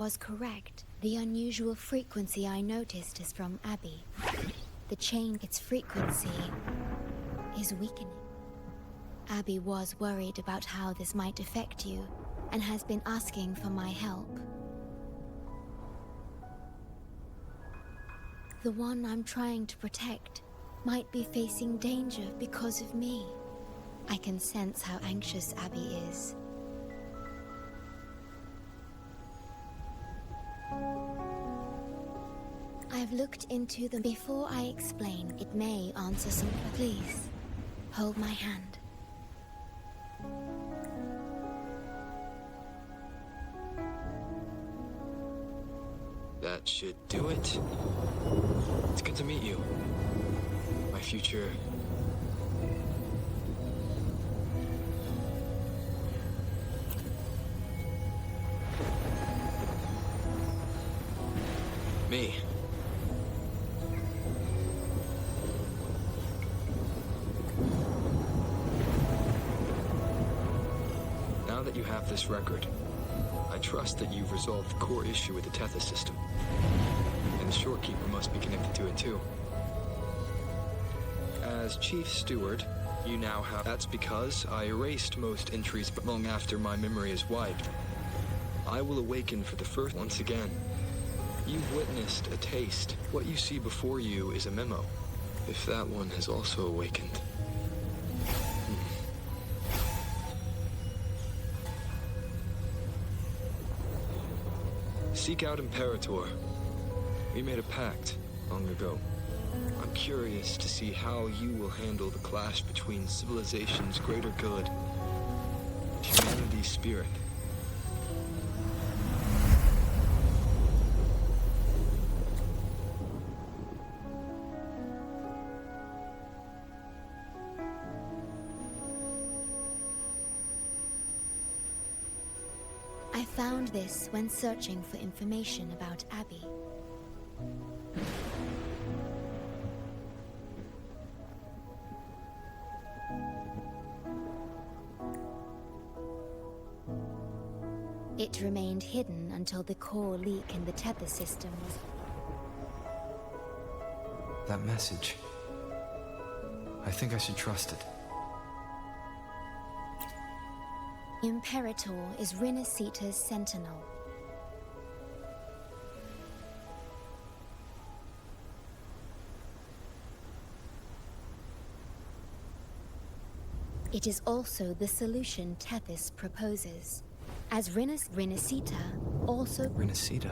Was correct. The unusual frequency I noticed is from Abby. The change, its frequency, is weakening. Abby was worried about how this might affect you, and has been asking for my help. The one I'm trying to protect might be facing danger because of me. I can sense how anxious Abby is. I've looked into them. Before I explain, it may answer some. Please, hold my hand. That should do it. It's good to meet you. My future... me. Now that you have this record, I trust that you've resolved the core issue with the Tethys system. And the Shorekeeper must be connected to it too. As Chief Steward, you now have... That's because I erased most entries but long after my memory is wiped. I will awaken for the first once again. You've witnessed a taste. What you see before you is a memo. If that one has also awakened. Seek out Imperator. We made a pact long ago. I'm curious to see how you will handle the clash between civilization's greater good and humanity's spirit. I found this when searching for information about Abby. It remained hidden until the core leak in the tether system was... That message. I think I should trust it. Imperator is Rinasita's sentinel. It is also the solution Tethys proposes, as Rinasita also... Rinasita?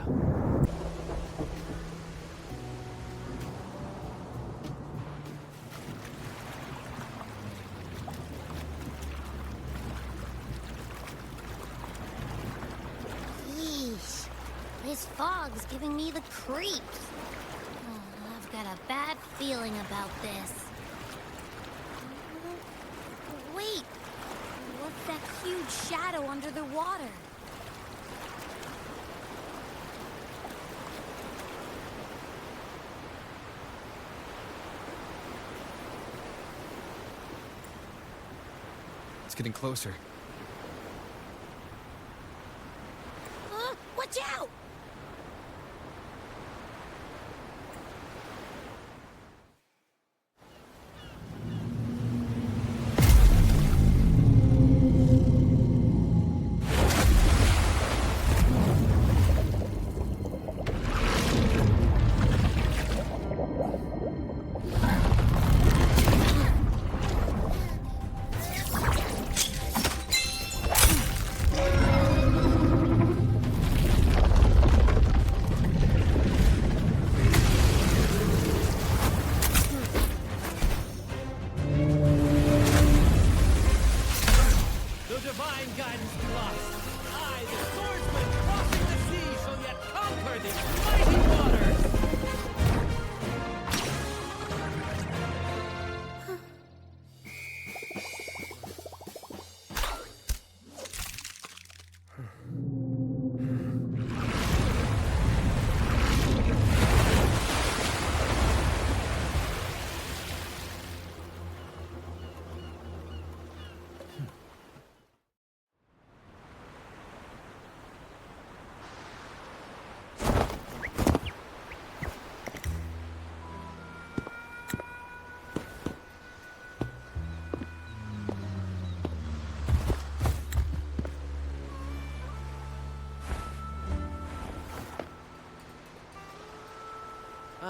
Yeesh. This fog's giving me the creeps. Oh, I've got a bad feeling about this. Wait! What's that huge shadow under the water? It's getting closer. Watch out!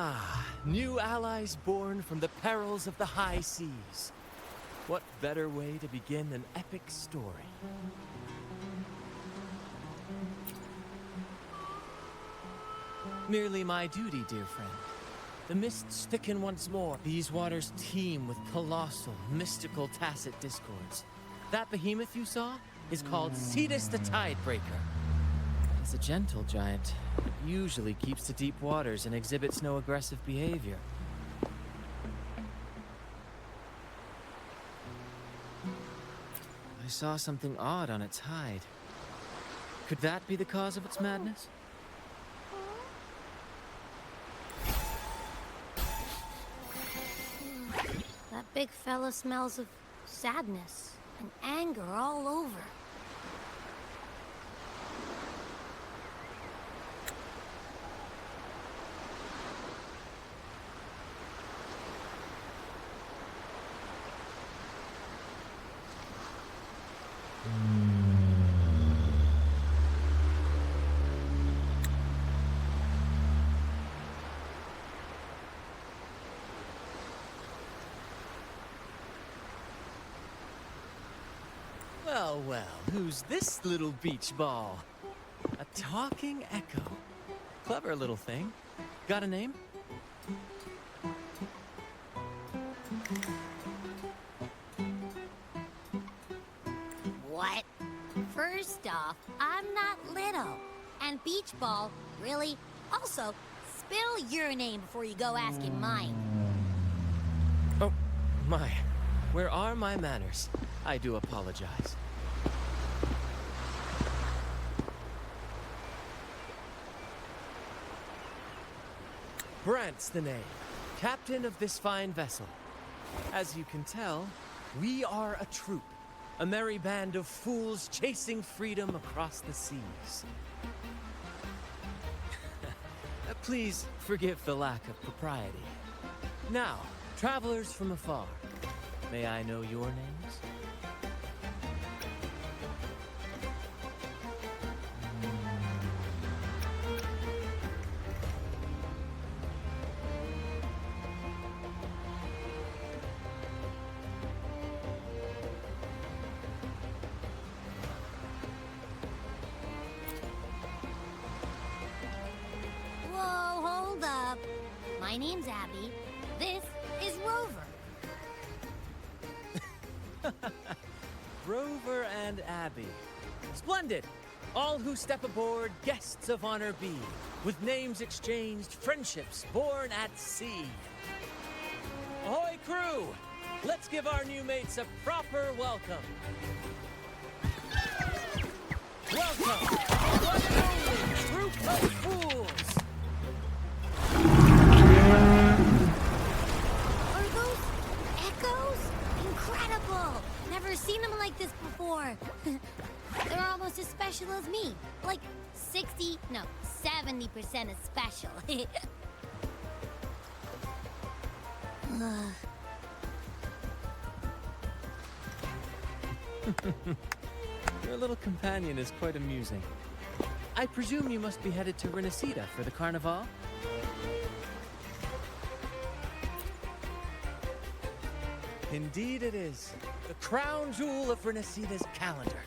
Ah, new allies born from the perils of the high seas. What better way to begin an epic story? Merely my duty, dear friend. The mists thicken once more. These waters teem with colossal, mystical, tacit discords. That behemoth you saw is called Cetus the Tidebreaker. He's a gentle giant, but usually keeps to deep waters and exhibits no aggressive behavior. I saw something odd on its hide. Could that be the cause of its madness? That big fella smells of sadness and anger all over. Well, well, who's this little beach ball? A talking echo. Clever little thing. Got a name? What? First off, I'm not little. And beach ball, really? Also, spill your name before you go asking mine. Oh, my. Where are my manners? I do apologize. Brant's the name, captain of this fine vessel. As you can tell, we are a troop, a merry band of fools chasing freedom across the seas. Please forgive the lack of propriety. Now, travelers from afar, may I know your names? Whoa, hold up. My name's Abby. This is Rover. Rover and Abby. Splendid! All who step aboard, guests of honor be. With names exchanged, friendships born at sea. Ahoy, crew! Let's give our new mates a proper welcome. Welcome, one and only troop of fools! Are those echoes? Incredible! Never seen them like this before. They're almost as special as me. Like 70% as special. Your little companion is quite amusing. I presume you must be headed to Renacida for the Carnival? Indeed it is. The crown jewel of Renacida's calendar.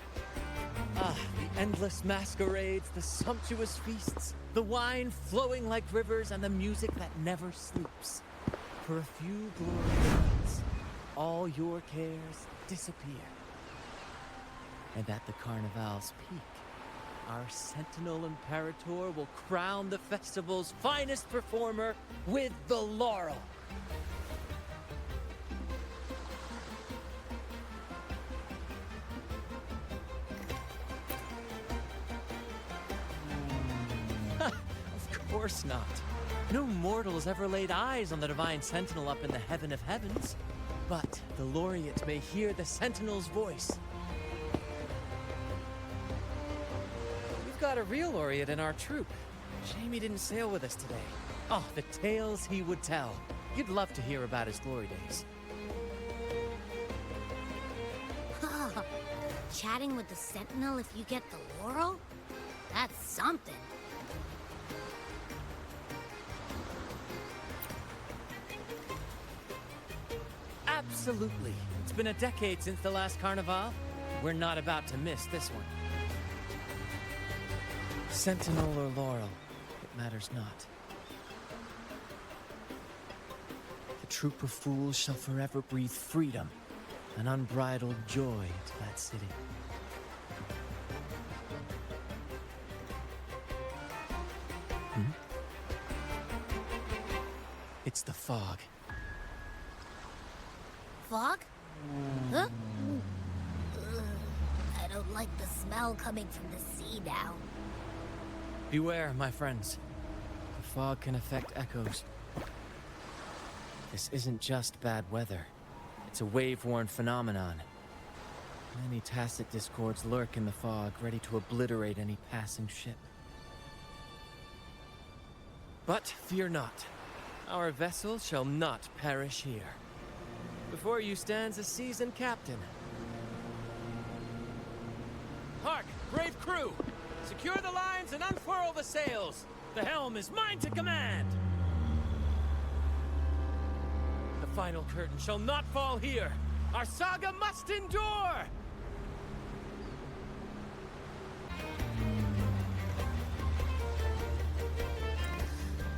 Ah, the endless masquerades, the sumptuous feasts, the wine flowing like rivers, and the music that never sleeps. For a few glorious nights, all your cares disappear. And at the Carnival's peak, our Sentinel Imperator will crown the festival's finest performer with the laurel. Of course not. No mortal has ever laid eyes on the Divine Sentinel up in the heaven of heavens. But the laureate may hear the Sentinel's voice. We've got a real laureate in our troop. Shame he didn't sail with us today. Oh, the tales he would tell. You'd love to hear about his glory days. Chatting with the Sentinel if you get the laurel? That's something. Absolutely. It's been a decade since the last Carnival. We're not about to miss this one. Sentinel or Laurel, it matters not. The troop of fools shall forever breathe freedom and unbridled joy to that city. It's the fog. Fog? Huh? Ugh, I don't like the smell coming from the sea now. Beware, my friends. The fog can affect echoes. This isn't just bad weather. It's a wave-worn phenomenon. Many tacit discords lurk in the fog, ready to obliterate any passing ship. But fear not. Our vessel shall not perish here. Before you stands a seasoned captain. Hark, brave crew! Secure the lines and unfurl the sails! The helm is mine to command! The final curtain shall not fall here! Our saga must endure!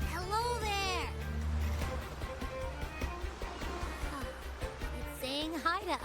Hello there! It's saying hi to us.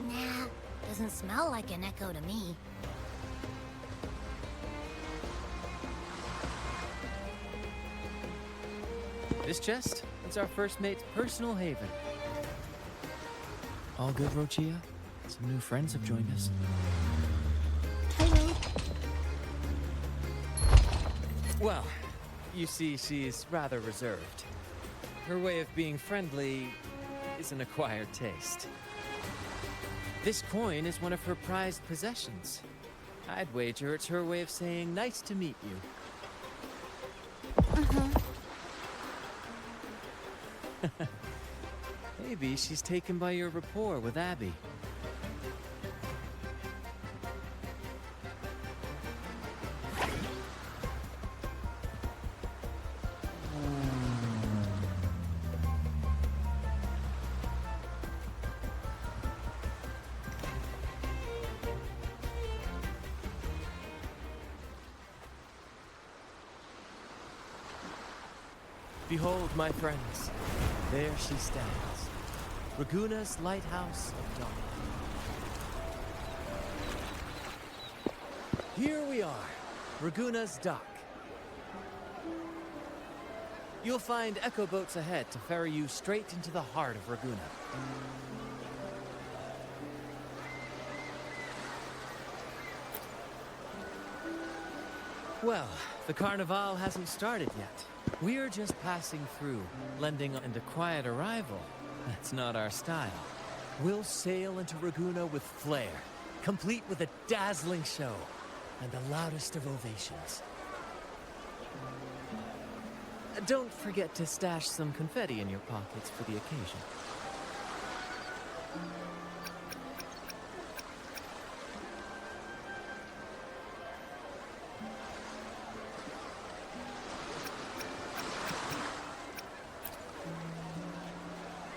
Nah, doesn't smell like an echo to me. This chest is our first mate's personal haven. All good, Rochia? Some new friends have joined us. Hello. Well, you see, she's rather reserved. Her way of being friendly is an acquired taste. This coin is one of her prized possessions. I'd wager it's her way of saying nice to meet you. Maybe she's taken by your rapport with Abby. Behold, my friends, there she stands, Raguna's lighthouse of dawn. Here we are, Raguna's dock. You'll find echo boats ahead to ferry you straight into the heart of Raguna. Well, the Carnival hasn't started yet. We're just passing through, lending and a quiet arrival. That's not our style. We'll sail into Raguna with flair, complete with a dazzling show and the loudest of ovations. Don't forget to stash some confetti in your pockets for the occasion.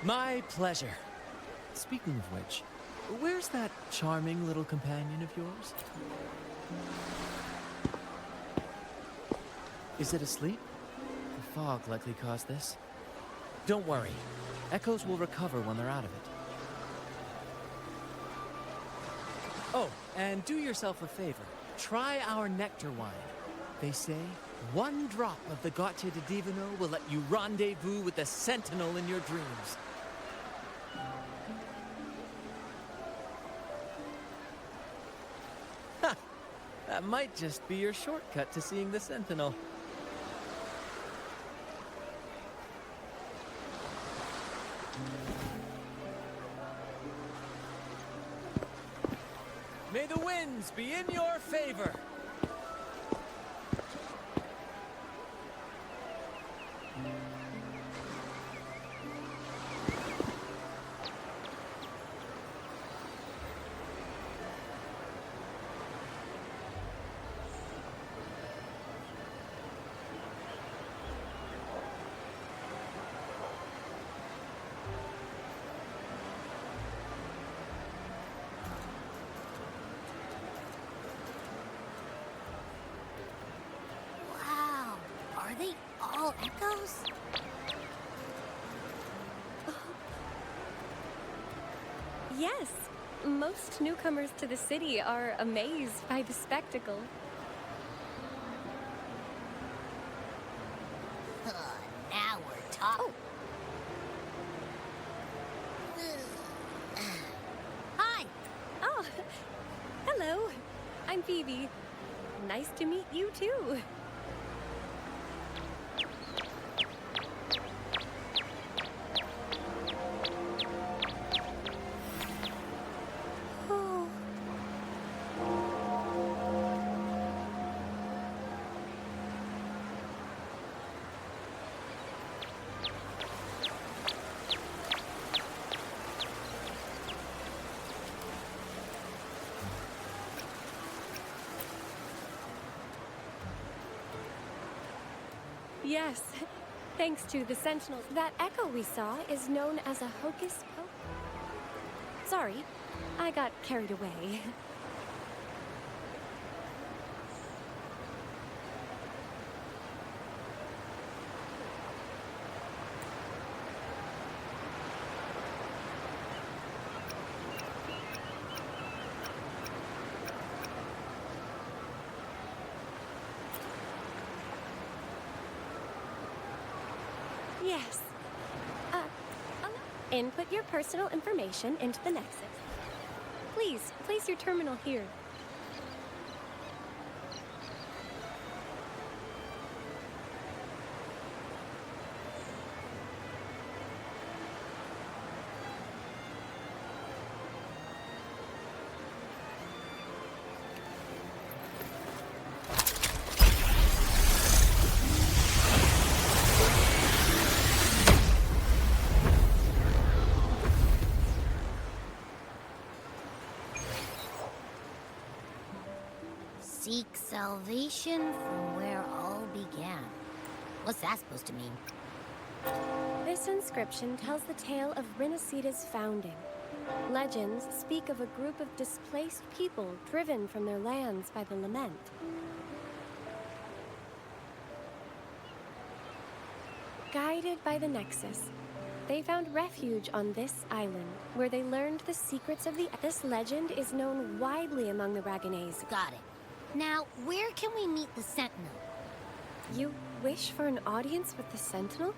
My pleasure. Speaking of which, where's that charming little companion of yours? Is it asleep? The fog likely caused this. Don't worry. Echoes will recover when they're out of it. Oh, and do yourself a favor. Try our nectar wine. They say One drop of the Gotcha de Divino will let you rendezvous with the Sentinel in your dreams. Ha! That might just be your shortcut to seeing the Sentinel. May the winds be in your favor! Wow, are they all echoes? Yes, most newcomers to the city are amazed by the spectacle. Now we're talking. Hi. Oh, hello. I'm Phoebe. Nice to meet you too. Oh. Yes, thanks to the Sentinels. That echo we saw is known as a hocus pocus. Sorry, I got carried away. Yes. Input your personal information into the Nexus. Please, place your terminal here. Seek salvation from where all began. What's that supposed to mean? This inscription tells the tale of Rinasida's founding. Legends speak of a group of displaced people driven from their lands by the lament. Guided by the Nexus, they found refuge on this island, where they learned the secrets of the... This legend is known widely among the Raganes. Got it. Now, where can we meet the Sentinel? You wish for an audience with the Sentinel?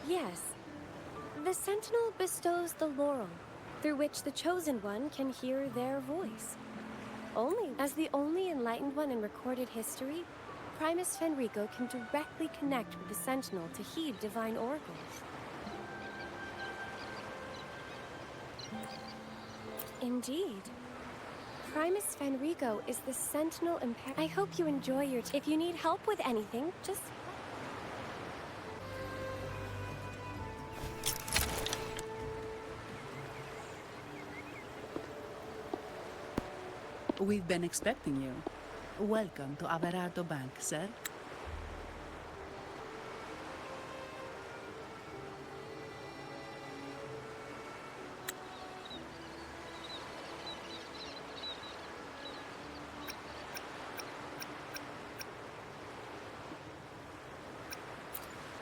Yes. The Sentinel bestows the laurel, through which the Chosen One can hear their voice. As the only enlightened one in recorded history, Primus Fenrico can directly connect with the Sentinel to heed divine oracles. Indeed. Primus Fenrico is the Sentinel I hope you enjoy your... If you need help with anything, just... We've been expecting you. Welcome to Averardo Bank, sir.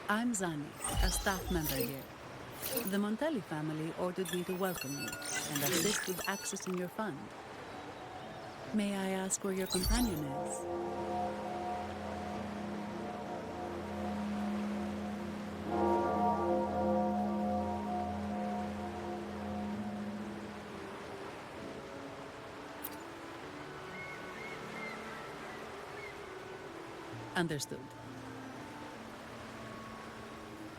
I'm Zani, a staff member here. The Montelli family ordered me to welcome you and assist with accessing your fund. May I ask where your companion is? Understood.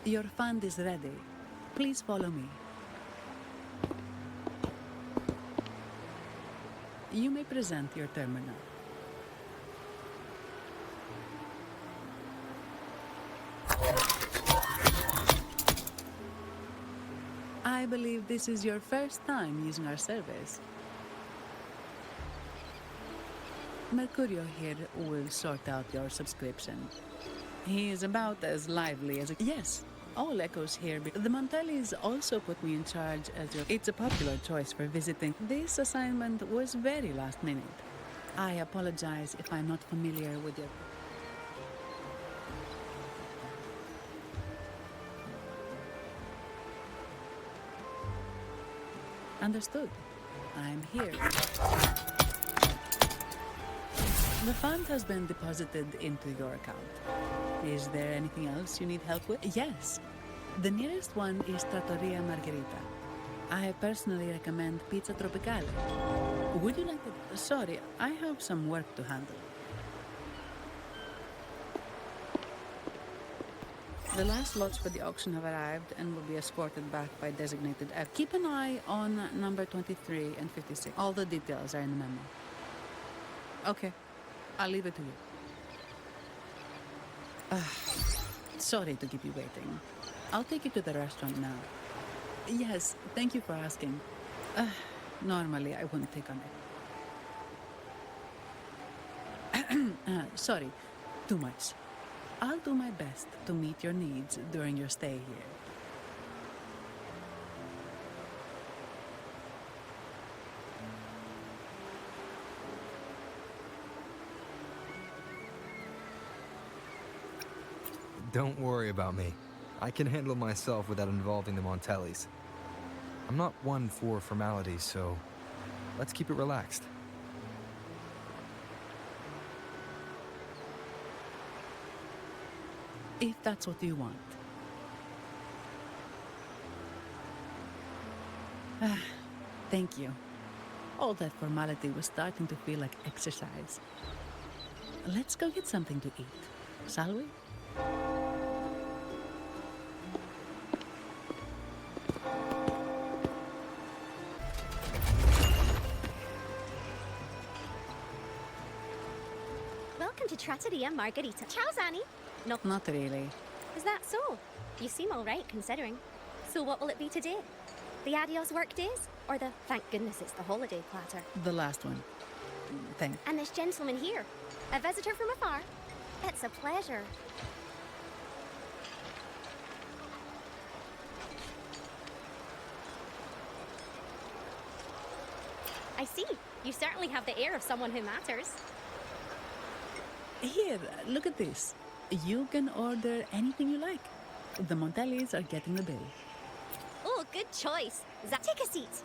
Your fund is ready. Please follow me. You may present your terminal. I believe this is your first time using our service. Mercurio here will sort out your subscription. He is about as lively as a... Yes, all echoes here. The Montellis also put me in charge as your... It's a popular choice for visiting. This assignment was very last minute. I apologize if I'm not familiar with your... Understood. I'm here. The fund has been deposited into your account. Is there anything else you need help with? Yes. The nearest one is Trattoria Margherita. I personally recommend Pizza Tropicale. Would you like to... Sorry, I have some work to handle. The last lots for the auction have arrived and will be escorted back by designated... keep an eye on number 23 and 56. All the details are in the memo. Okay. I'll leave it to you. Sorry to keep you waiting. I'll take you to the restaurant now. Yes, thank you for asking. Normally, I wouldn't take on it. Sorry, too much. I'll do my best to meet your needs during your stay here. Don't worry about me. I can handle myself without involving the Montellis. I'm not one for formalities, so let's keep it relaxed. If that's what you want. Thank you. All that formality was starting to feel like exercise. Let's go get something to eat, shall we? Welcome to Trattoria Margherita. Ciao, Zanni. No, Not really. is that so? You seem all right, considering. So what will it be today? The adios work days? Or the thank goodness it's the holiday platter? The last one. Thank. And this gentleman here, a visitor from afar? It's a pleasure. I see. You certainly have the air of someone who matters. Here, look at this. You can order anything you like. The Montellis are getting the bill. Oh, good choice. Take a seat.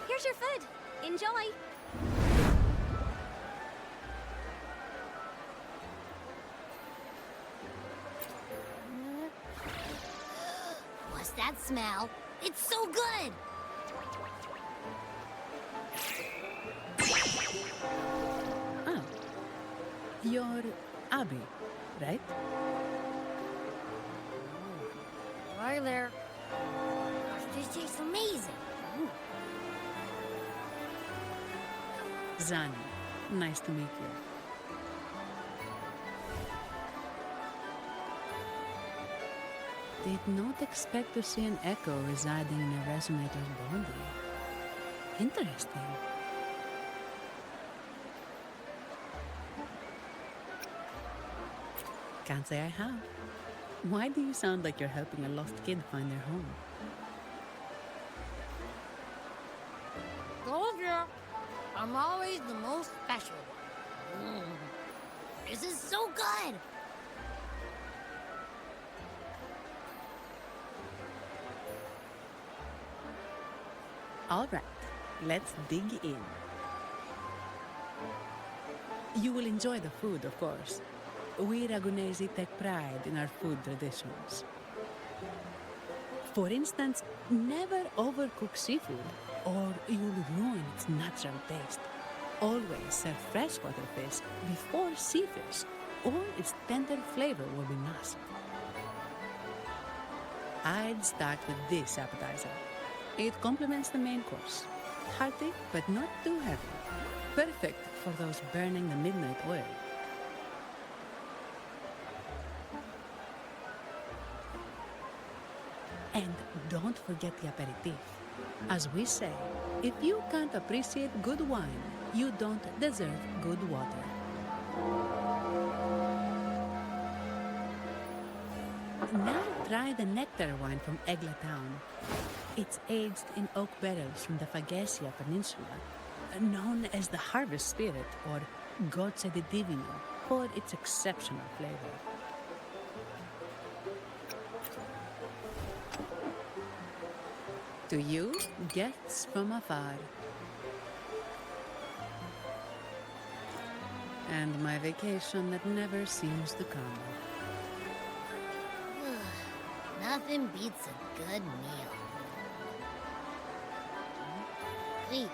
Here's your food. Enjoy. What's that smell? It's so good! Ah. You're Abby, right? Hi there. This tastes amazing. Ooh. Zanni, nice to meet you. Did not expect to see an echo residing in a resonator's body. Interesting. Can't say I have. Why do you sound like you're helping a lost kid find their home? Told ya. I'm always the most special one. This is so good! All right, let's dig in. You will enjoy the food, of course. We Ragunesi take pride in our food traditions. For instance, never overcook seafood, or you'll ruin its natural taste. Always serve freshwater fish before sea fish, or its tender flavor will be masked. I'd start with this appetizer. It complements the main course. Hearty, but not too heavy. Perfect for those burning the midnight oil. And don't forget the aperitif. As we say, if you can't appreciate good wine, you don't deserve good water. Now try the nectar wine from Egla town. It's aged in oak barrels from the Fagacia Peninsula, known as the Harvest Spirit or Gozze di Divino for its exceptional flavor. To you, guests from afar. And my vacation that never seems to come. Nothing beats a good meal. Wait,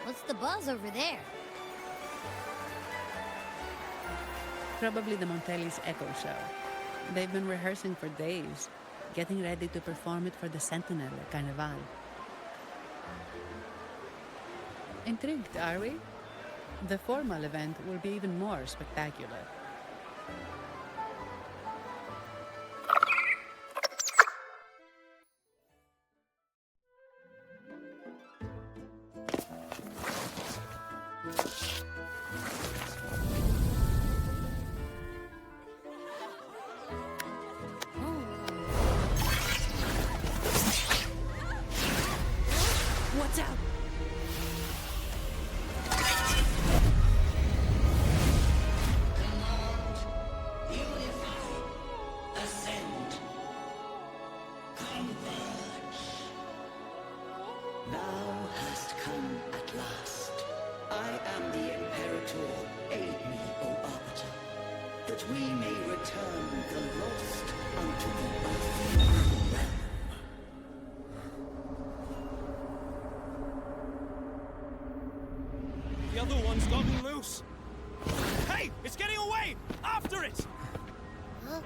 what's the buzz over there? Probably the Montelli's Echo Show. They've been rehearsing for days, getting ready to perform it for the Sentinel at Carnival. Intrigued, are we? The formal event will be even more spectacular. Watch out! Thou hast come at last. I am the Imperator. Aid me, O Arbiter, that we may return the lost unto the earthly realm. The other one's gotten loose. Hey! It's getting away! After it! Huh?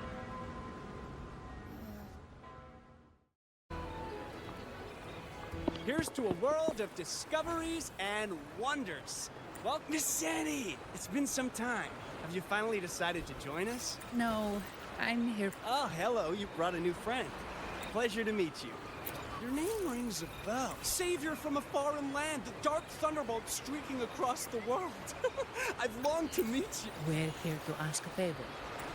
Here's to a world of discoveries and wonders. Well, Miss Sandy, it's been some time. Have you finally decided to join us? No, I'm here. Oh, hello, you brought a new friend. Pleasure to meet you. Your name rings a bell. Savior from a foreign land, the dark thunderbolt streaking across the world. I've longed to meet you. We're here to ask a favor.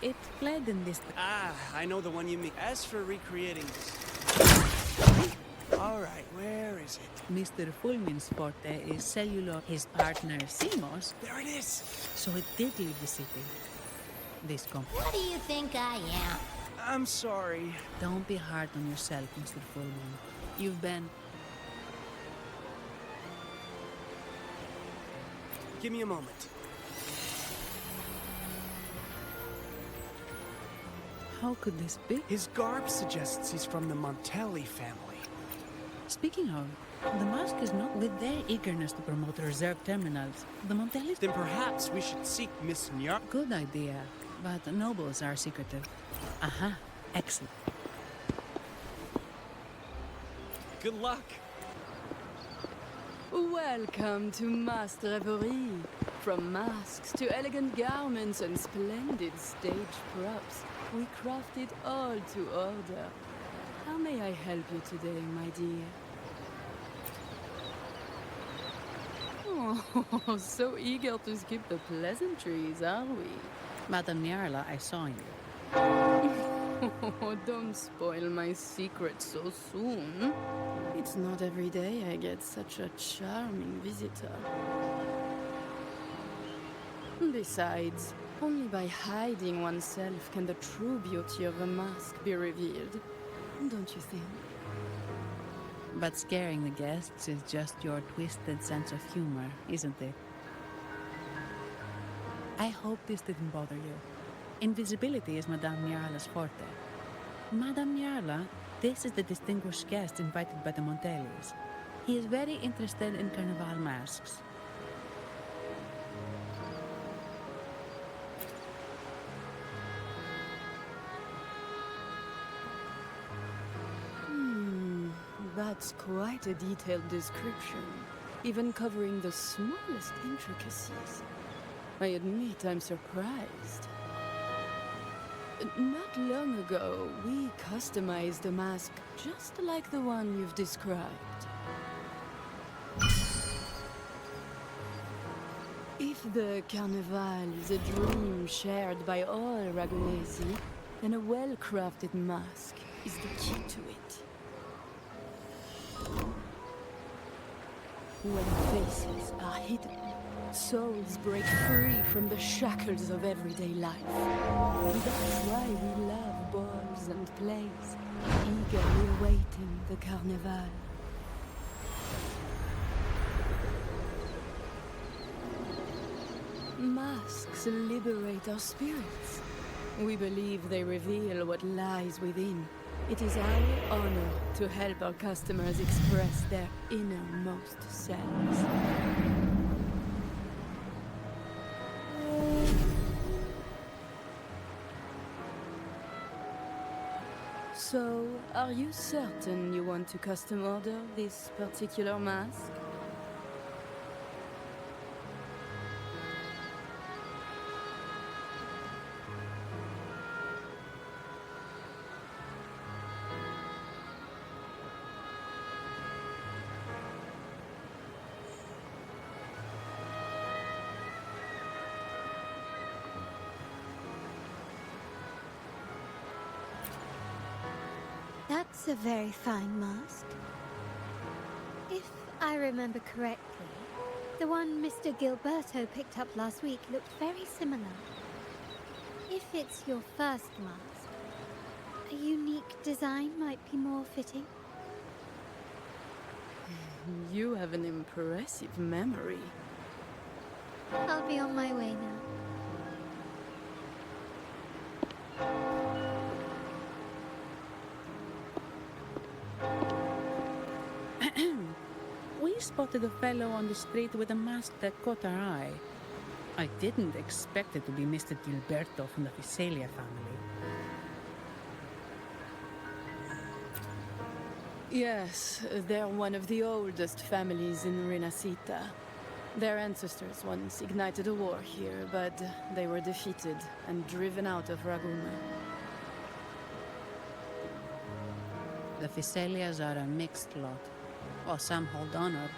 It fled in this... Ah, I know the one you mean. As for recreating this... All right, where is it? Mr. Fulmin's forte is cellular. His partner, Simos, There it is. so it did leave the city. This company. What do you think I am? I'm sorry. Don't be hard on yourself, Mr. Fulmin. You've been... Give me a moment. How could this be? His garb suggests he's from the Montelli family. Speaking of, the mask is not with their eagerness to promote reserve terminals. The Montellis... Then perhaps we should seek Miss Nyar. Good idea, but nobles are secretive. Aha, excellent. Good luck. Welcome to Master Reverie. From masks to elegant garments and splendid stage props, we craft it all to order. How may I help you today, my dear? Oh, so eager to skip the pleasantries, are we? Madame Nyarla, I saw you. Oh, don't spoil my secret so soon. It's not every day I get such a charming visitor. Besides, Only by hiding oneself can the true beauty of a mask be revealed. Don't you think? But scaring the guests is just your twisted sense of humor, isn't it? I hope this didn't bother you. Invisibility is Madame Nyarla's forte. Madame Nyarla, this is the distinguished guest invited by the Montelis. He is very interested in carnival masks. That's quite a detailed description, even covering the smallest intricacies. I admit I'm surprised. Not long ago, we customized a mask just like the one you've described. If the Carnival is a dream shared by all Ragunesi, then a well-crafted mask is the key to it. When faces are hidden, souls break free from the shackles of everyday life. That's why we love balls and plays, eagerly awaiting the Carnival. Masks liberate our spirits. We believe they reveal what lies within. It is our honor to help our customers express their innermost selves. So, are you certain you want to custom order this particular mask? That's a very fine mask. If I remember correctly, the one Mr. Gilberto picked up last week looked very similar. If it's your first mask, a unique design might be more fitting. You have an impressive memory. I'll be on my way now. We spotted a fellow on the street with a mask that caught our eye. I didn't expect it to be Mr. Gilberto from the Visalia family. Yes, they're one of the oldest families in Renacita. Their ancestors once ignited a war here, but they were defeated and driven out of Raguna. The Visalias are a mixed lot. While some hold honor,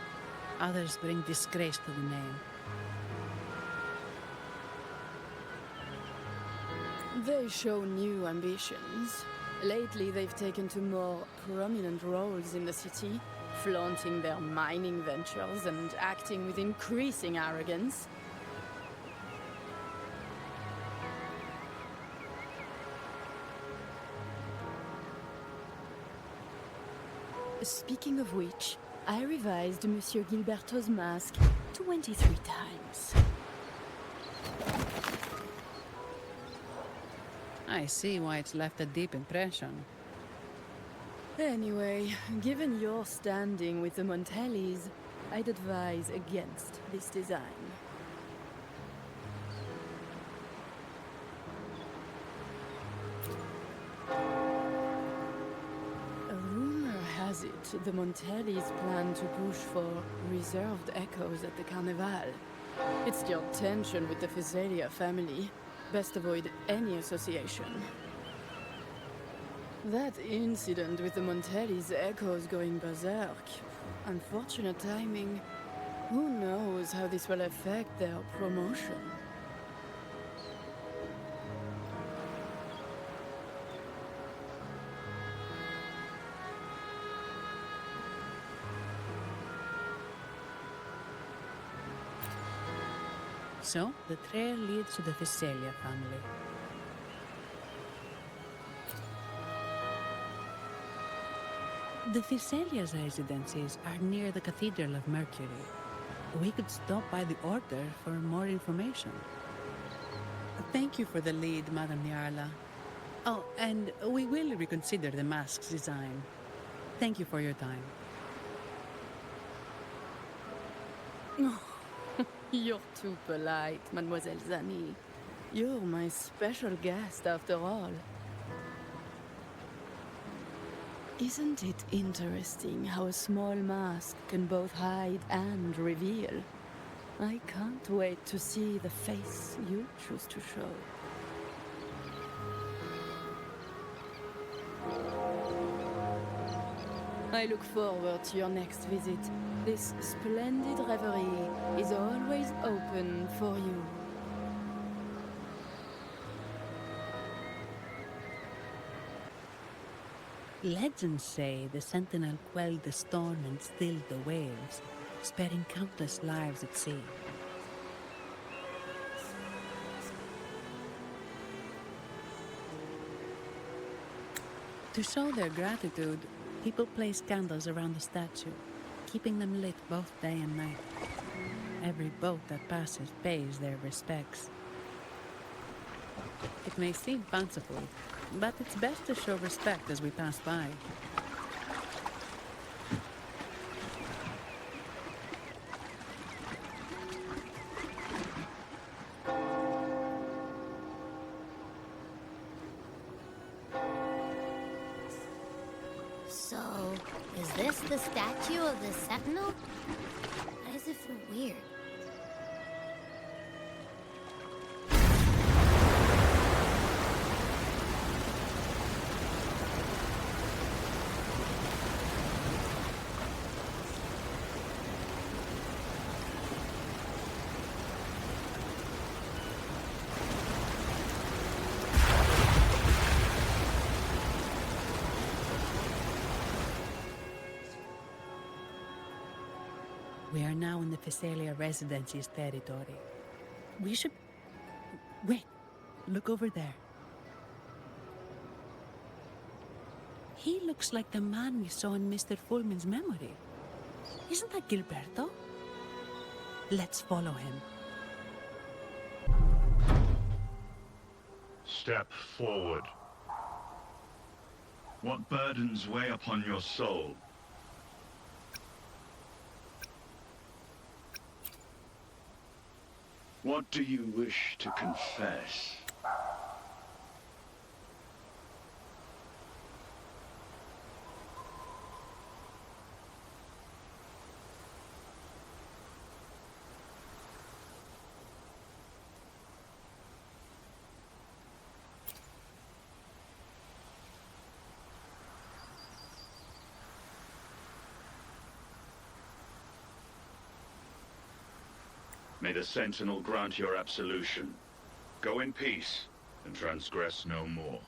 others bring disgrace to the name. They show new ambitions. Lately, they've taken to more prominent roles in the city, flaunting their mining ventures and acting with increasing arrogance. Speaking of which, I revised Monsieur Gilberto's mask 23 times. I see why it's left a deep impression. Anyway, given your standing with the Montelis, I'd advise against this design. Has it, the Montelis plan to push for reserved echoes at the Carnival. It's your tension with the Visalia family. Best avoid any association. That incident with the Montelis' echoes going berserk. Unfortunate timing. Who knows how this will affect their promotion? So, the trail leads to the Thessalia family. The Thessalia's residences are near the Cathedral of Mercury. We could stop by the Order for more information. Thank you for the lead, Madame Niarla. Oh, and we will reconsider the mask's design. Thank you for your time. You're too polite, Mademoiselle Zani. You're my special guest after all. Isn't it interesting how a small mask can both hide and reveal? I can't wait to see the face you choose to show. I look forward to your next visit. This splendid reverie is always open for you. Legends say the Sentinel quelled the storm and stilled the waves, sparing countless lives at sea. To show their gratitude, people place candles around the statue, keeping them lit both day and night. Every boat that passes pays their respects. It may seem fanciful, but it's best to show respect as we pass by. So, is this the statue of the Sentinel? Why does it feel weird? We are now in the Thessalia Residency's territory. We should... Wait, look over there. He looks like the man we saw in Mr. Fulmin's memory. Isn't that Gilberto? Let's follow him. Step forward. What burdens weigh upon your soul? What do you wish to confess? May the Sentinel grant your absolution. Go in peace, and transgress no more.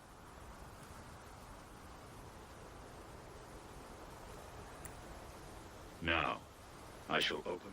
Now, I shall open.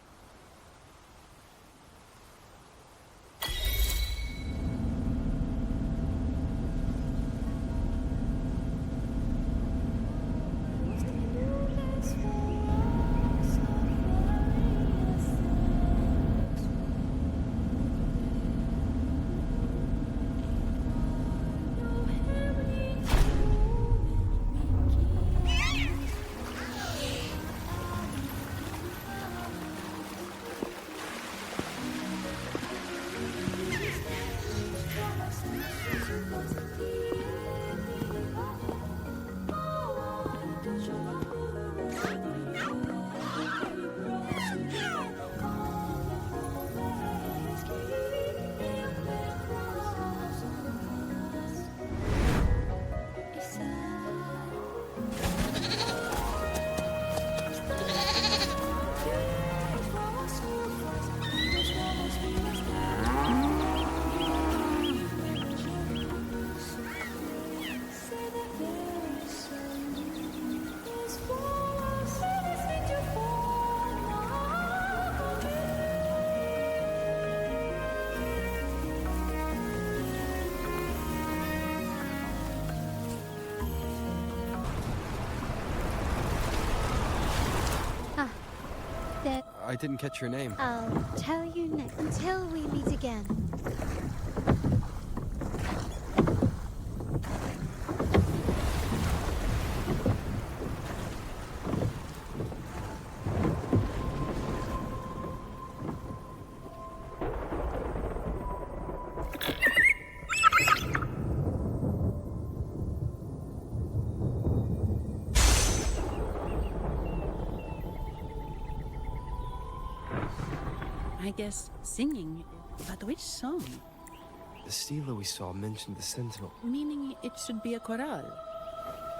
I didn't catch your name. I'll tell you next. Until we meet again. I guess singing, but which song? The stela we saw mentioned the Sentinel. Meaning it should be a chorale.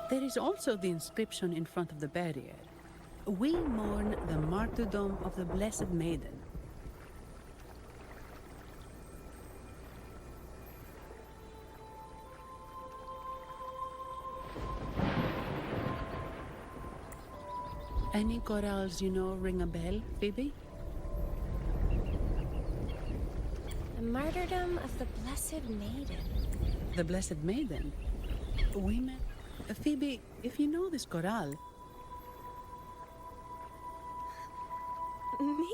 There is also the inscription in front of the barrier. We mourn the martyrdom of the Blessed Maiden. Any chorales you know ring a bell, Phoebe? The martyrdom of the Blessed Maiden. The Blessed Maiden? Women? Phoebe, if you know this chorale... Me?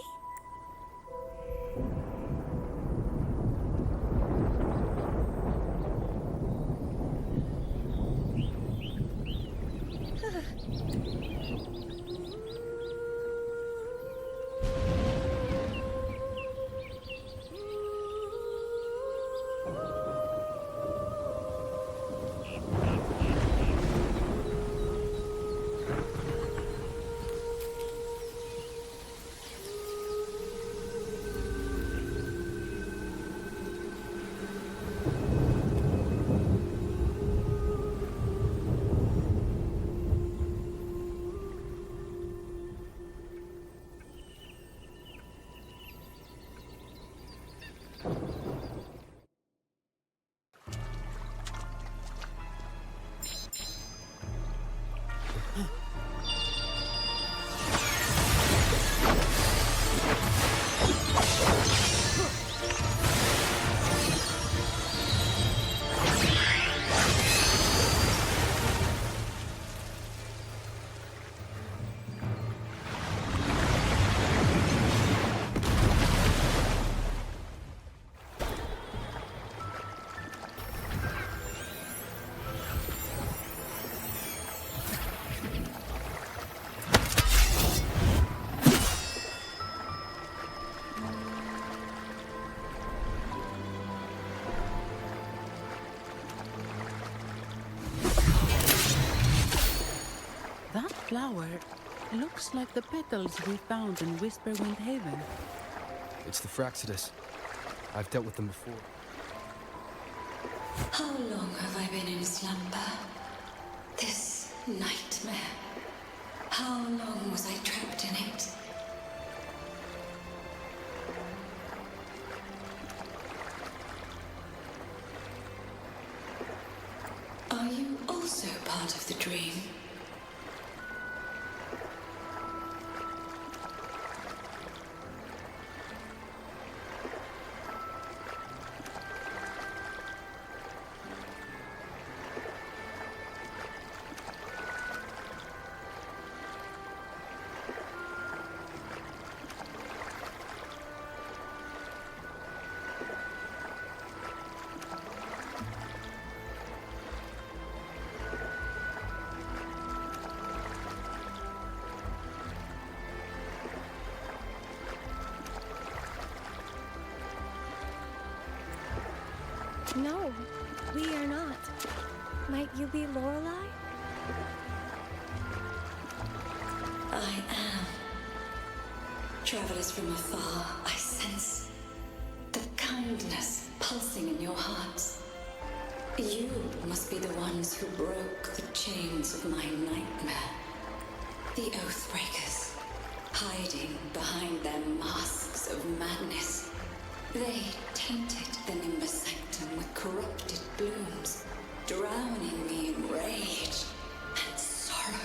That flower looks like the petals we found in Whisperwind Haven. It's the Fraxidus. I've dealt with them before. How long have I been in slumber? This nightmare. How long was I trapped in it? Are you also part of the dream? No, we are not. Might you be Lorelei? I am. Travelers from afar, I sense the kindness pulsing in your hearts. You must be the ones who broke the chains of my nightmare. The Oathbreakers, hiding behind their masks of madness. They tainted the Nimbus Sanctum with corrupted blooms, drowning me in rage and sorrow.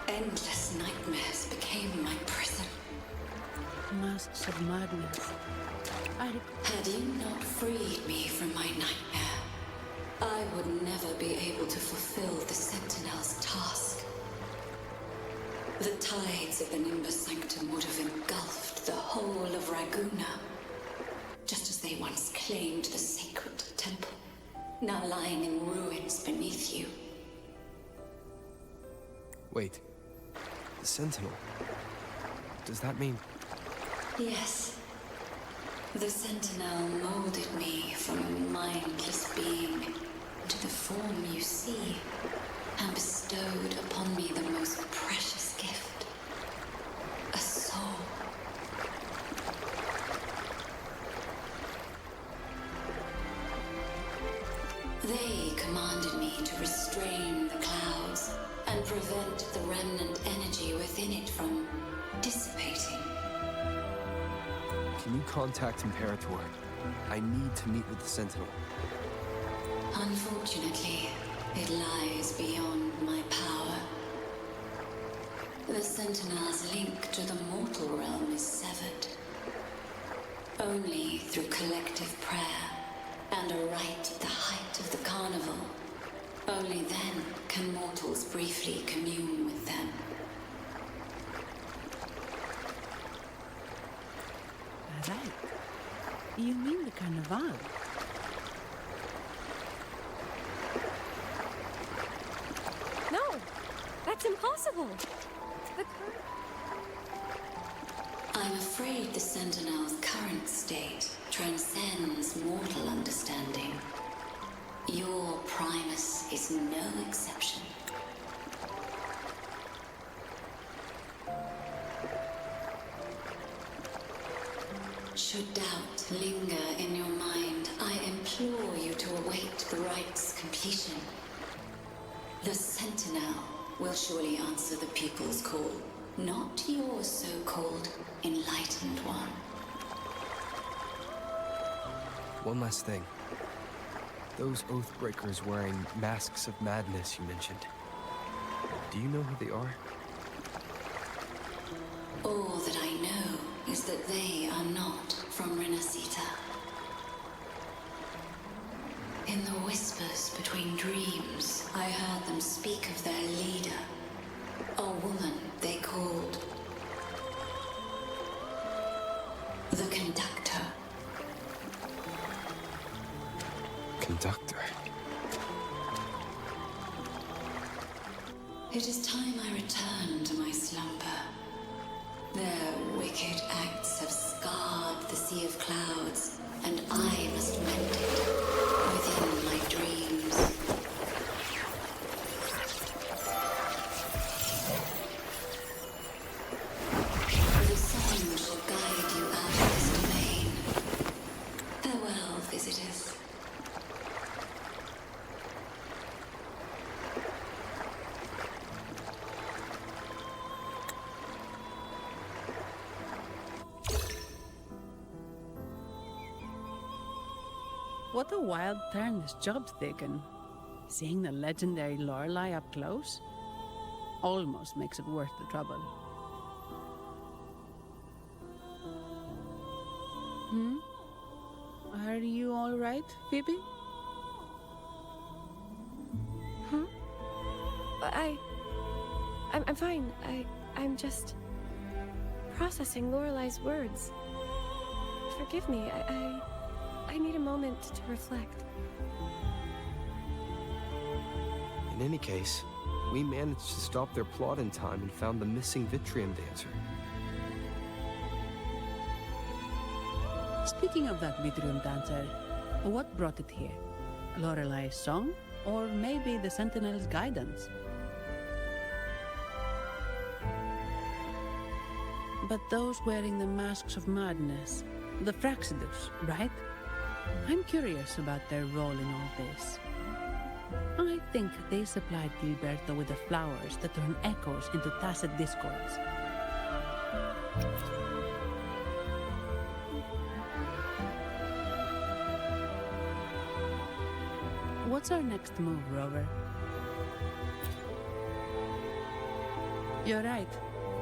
Endless nightmares became my prison. Masks of madness. Had you not freed me from my nightmare, I would never be able to fulfill the Sentinel's task. The tides of the Nimbus Sanctum would have engulfed the whole of Raguna, just as they once claimed the sacred temple, now lying in ruins beneath you. Wait. The Sentinel. Does that mean... Yes. The Sentinel molded me from a mindless being into the form you see, and bestowed upon me the most precious gift, a soul. They commanded me to restrain the clouds and prevent the remnant energy within it from dissipating. Can you contact Imperator? I need to meet with the Sentinel. Unfortunately, it lies beyond my power. The Sentinel's link to the mortal realm is severed. Only through collective prayer and a rite at the height of the carnival, only then can mortals briefly commune with them. Right. You mean the Carnival? No! That's impossible! I'm afraid the Sentinel's current state transcends mortal understanding. Your Primus is no exception. Should doubt linger in your mind, I implore you to await the rite's completion. The Sentinel will surely answer the people's call, not your so-called enlightened one. One last thing. Those Oathbreakers wearing masks of madness you mentioned. Do you know who they are? All that I know is that they are not from Renacita. In the whispers between dreams, I heard them speak of their leader, a woman they called the Conductor. Conductor? It is time I return to my slumber. Their wicked acts have scarred the Sea of Clouds, and I must mend it within my dreams. The sun shall guide you out of this domain. Farewell, visitors. What a wild turn this job's taken. Seeing the legendary Lorelei up close almost makes it worth the trouble. Are you all right, Phoebe? I'm fine. I'm just processing Lorelei's words. Forgive me. I need a moment to reflect. In any case, we managed to stop their plot in time and found the missing Vitrium dancer. Speaking of that Vitrium dancer, what brought it here? Lorelei's song? Or maybe the Sentinel's guidance? But those wearing the masks of madness, the Fraxidus, right? I'm curious about their role in all this. I think they supplied Gilberto with the flowers that turn echoes into tacit discords. What's our next move, Rover? You're right.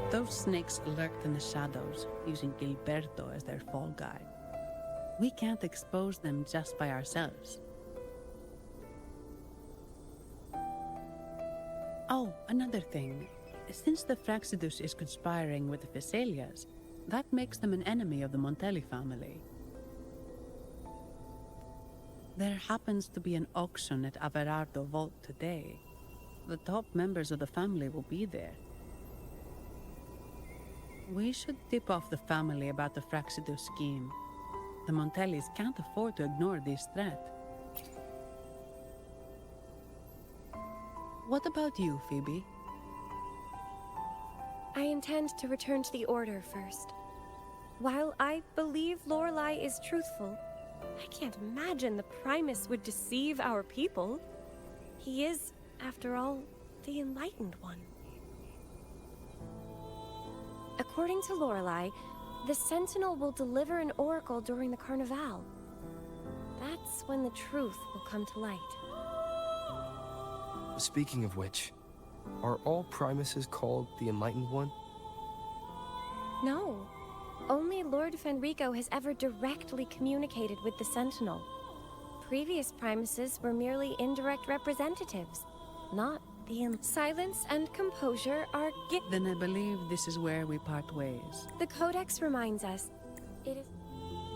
Those snakes lurked in the shadows, using Gilberto as their fall guy. We can't expose them just by ourselves. Oh, another thing. Since the Fraxidus is conspiring with the Phassalias, that makes them an enemy of the Montelli family. There happens to be an auction at Averardo Vault today. The top members of the family will be there. We should tip off the family about the Fraxidus scheme. The Montellis can't afford to ignore this threat. What about you, Phoebe? I intend to return to the Order first. While I believe Lorelei is truthful, I can't imagine the Primus would deceive our people. He is, after all, the Enlightened One. According to Lorelei, the Sentinel will deliver an oracle during the Carnival. That's when the truth will come to light. Speaking of which, are all Primuses called the Enlightened One? No. Only Lord Fenrico has ever directly communicated with the Sentinel. Previous Primuses were merely indirect representatives, not the silence and composure are Then I believe this is where we part ways. The Codex reminds us. It is.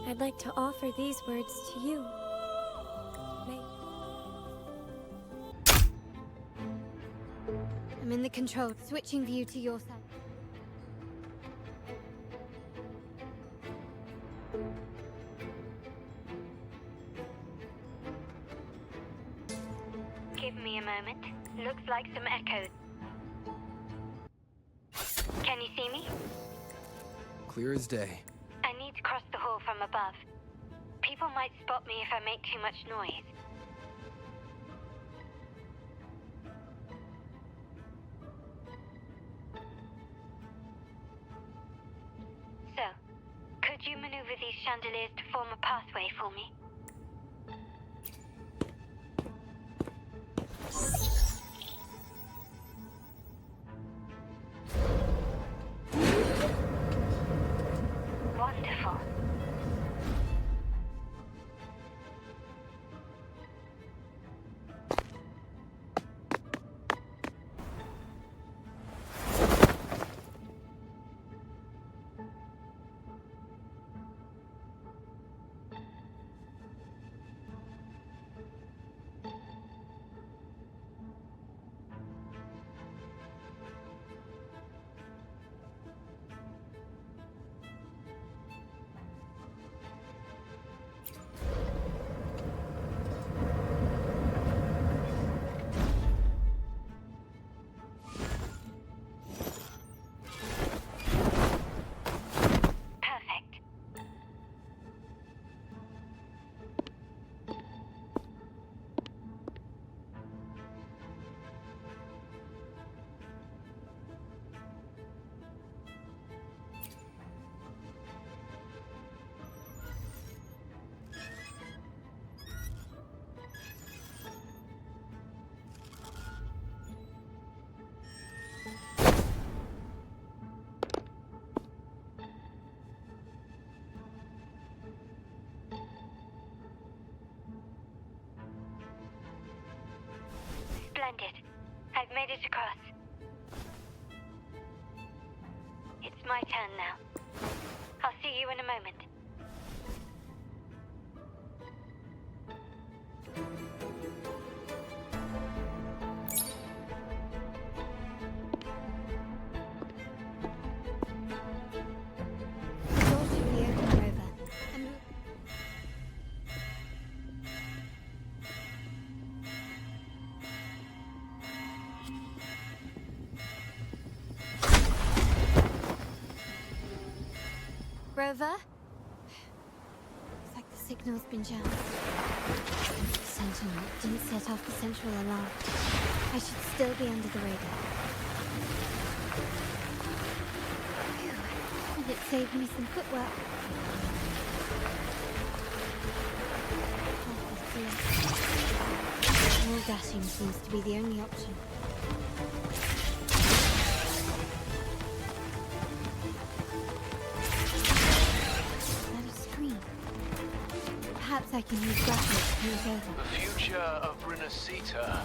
I'd like to offer these words to you. I'm in the control, switching view to your side. Give me a moment. Looks like some echoes. Can you see me? Clear as day. I need to cross the hall from above. People might spot me if I make too much noise. So, could you maneuver these chandeliers to form a pathway for me? Wonderful. Splendid. I've made it across. It's my turn now. I'll see you in a moment. The door should be open, Rover. And Rover? Looks like the signal's been jammed. Sentinel didn't set off the central alarm. I should still be under the radar. Phew. And it saved me some footwork. Wall dashing seems to be the only option. Perhaps I can use graphics to move over. The future of Renacita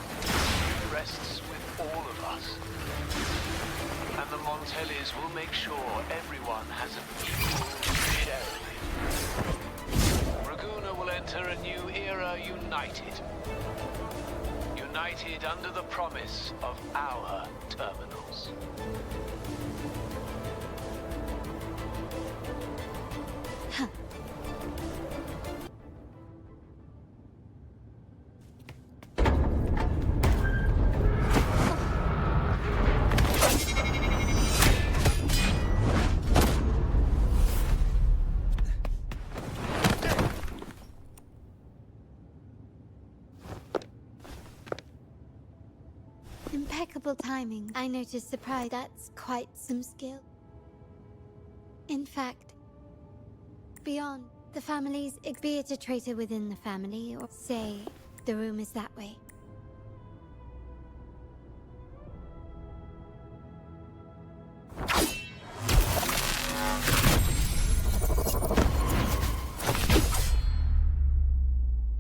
rests with all of us. And the Montellis will make sure everyone has an equal share of it. Raguna will enter a new era united. United under the promise of our terminals. Huh. Impeccable timing. I noticed surprise. That's quite some skill. In fact, beyond the family's, be it a traitor within the family, or say the room is that way.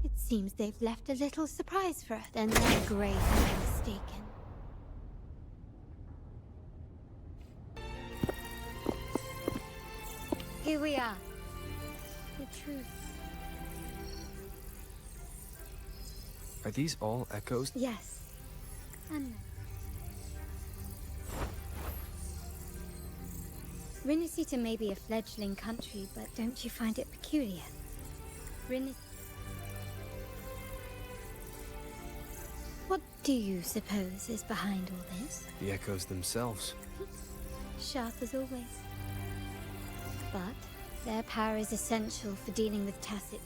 It seems they've left a little surprise for us. Then they're gravely mistaken. Here we are. The truth. Are these all echoes? Yes. And Renacita may be a fledgling country, but don't you find it peculiar? What do you suppose is behind all this? The echoes themselves. Sharp as always. But their power is essential for dealing with Tacit.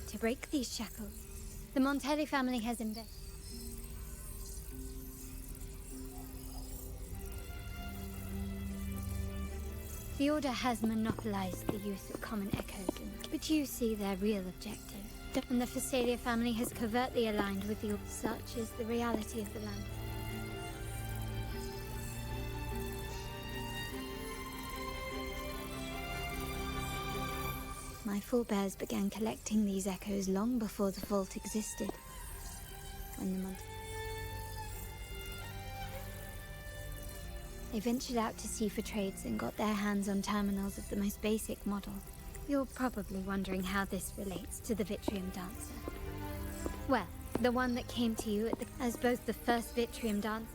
To break these shackles, the Montelli family has invested. The Order has monopolized the use of common echoes, but you see their real objective. And the Phasalia family has covertly aligned with the Order. Such is the reality of the land. My forebears began collecting these echoes long before the vault existed. When the They ventured out to sea for trades and got their hands on terminals of the most basic model. You're probably wondering how this relates to the Vitrium Dancer. Well, the one that came to you as both the first Vitrium Dancer.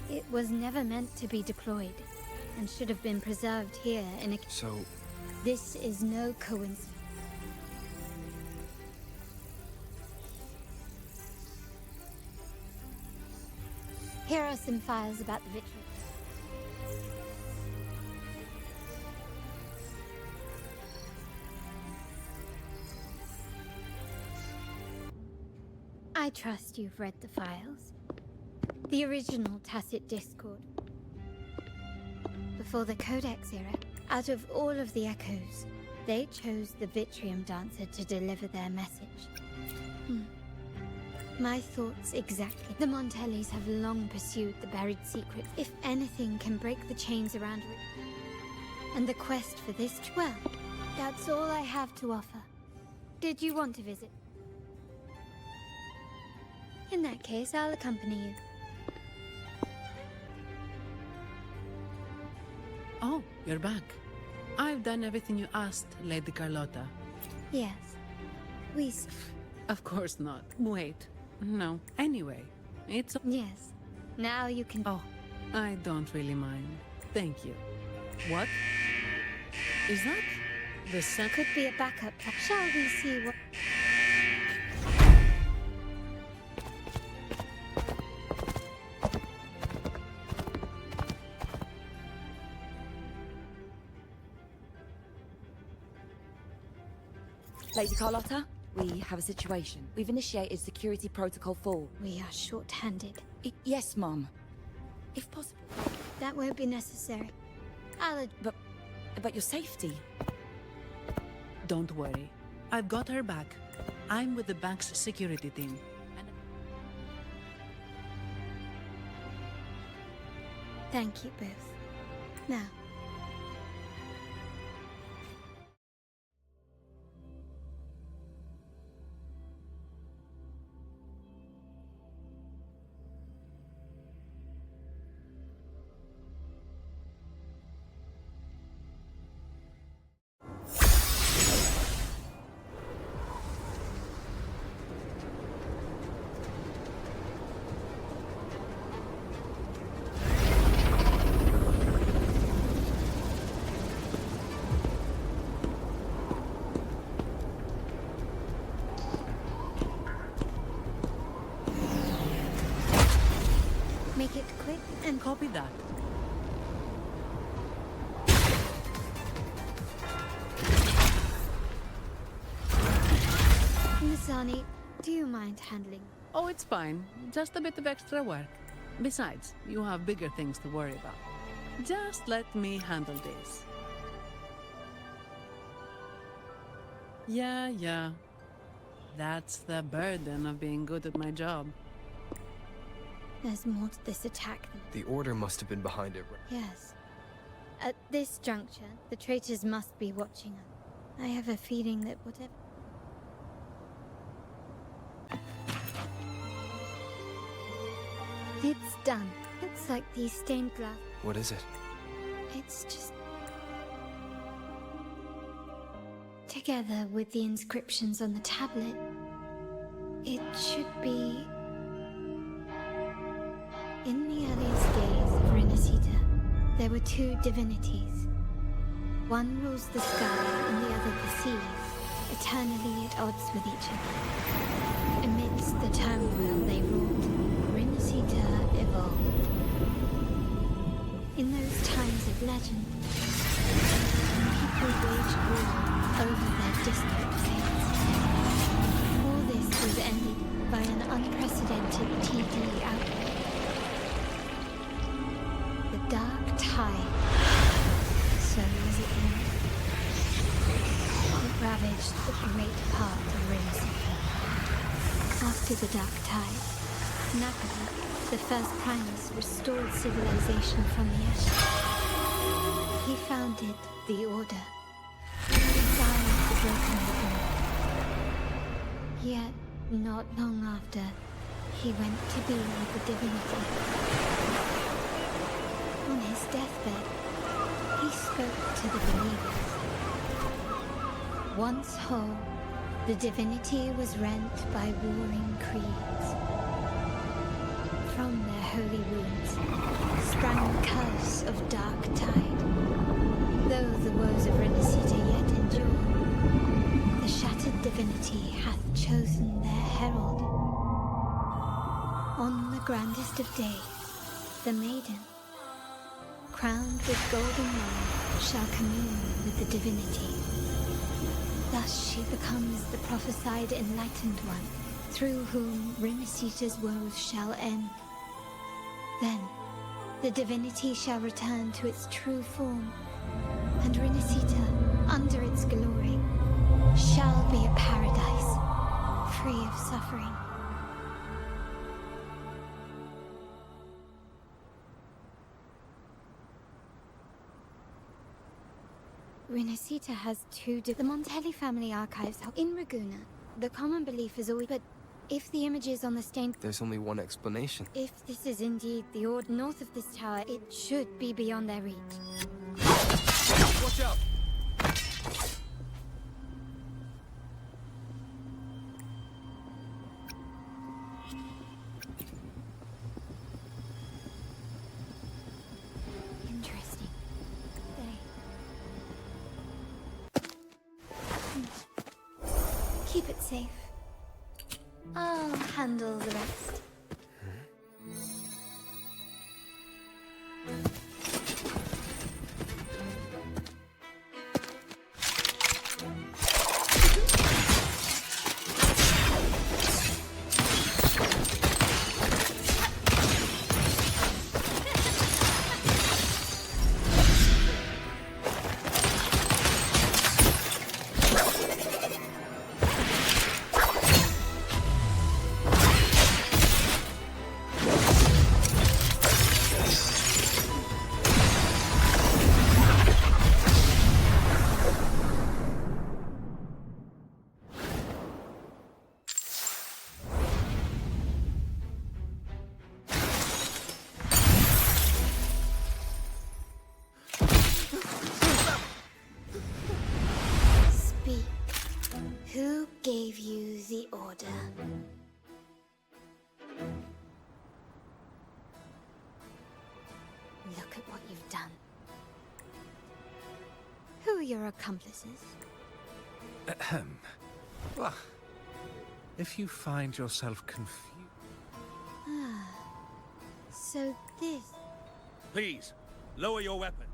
It was never meant to be deployed, and should have been preserved here in a... So... This is no coincidence. Here are some files about the Vitrium. I trust you've read the files. The original Tacit Discord. Before the Codex era, out of all of the echoes, they chose the Vitrium Dancer to deliver their message. My thoughts exactly. The Montellis have long pursued the buried secret. If anything can break the chains around it. And the quest for this... Well, that's all I have to offer. Did you want to visit? In that case, I'll accompany you. Oh, you're back. I've done everything you asked, Lady Carlotta. Yes. We... Of course not. Wait. No. Anyway, it's... Yes. Now you can... Oh, I don't really mind. Thank you. What? Is that... the set? Could be a backup plan. Shall we see what... Lady Carlotta, we have a situation. We've initiated Security Protocol 4. We are short-handed. Yes, Mum. If possible. That won't be necessary. But your safety. Don't worry. I've got her back. I'm with the bank's security team. Thank you both. Now. Make it quick and copy that. Misani, do you mind handling? Oh, it's fine. Just a bit of extra work. Besides, you have bigger things to worry about. Just let me handle this. Yeah. That's the burden of being good at my job. There's more to this attack than... The Order must have been behind it. Yes. At this juncture, the traitors must be watching us. I have a feeling that whatever... It's done. It's like these stained glass... What is it? It's just... Together with the inscriptions on the tablet, it should be... In the earliest days of Renacita, there were two divinities. One rules the sky and the other the seas, eternally at odds with each other. Amidst the turmoil they wrought, Renacita evolved. In those times of legend, people waged war over their distant fates. All this was ended by an unprecedented TD outbreak. The Dark Tide, so was it known. It ravaged the great part of Renacita. After the Dark Tide, Napoli, the first Primus, restored civilization from the ashes. He founded the Order, designed the broken lagoon. Yet, not long after, he went to be with the divinity. On his deathbed, he spoke to the believers. Once whole, the divinity was rent by warring creeds. From their holy wounds sprang the curse of Dark Tide. Though the woes of Renacita yet endure, the shattered divinity hath chosen their herald. On the grandest of days, the maiden, crowned with golden wine, shall commune with the divinity. Thus she becomes the prophesied enlightened one, through whom Renacita's woes shall end. Then, the divinity shall return to its true form, and Renacita, under its glory, shall be a paradise, free of suffering. Renacita has two... The Montelli family archives in Ragusa. The common belief is always... But if the images on the stain... There's only one explanation. If this is indeed the Order north of this tower, it should be beyond their reach. Watch out! Interesting. Keep it safe. I'll handle the rest. Look at what you've done. Who are your accomplices? Ahem. Well, if you find yourself confused... Ah. So this... Please, lower your weapon.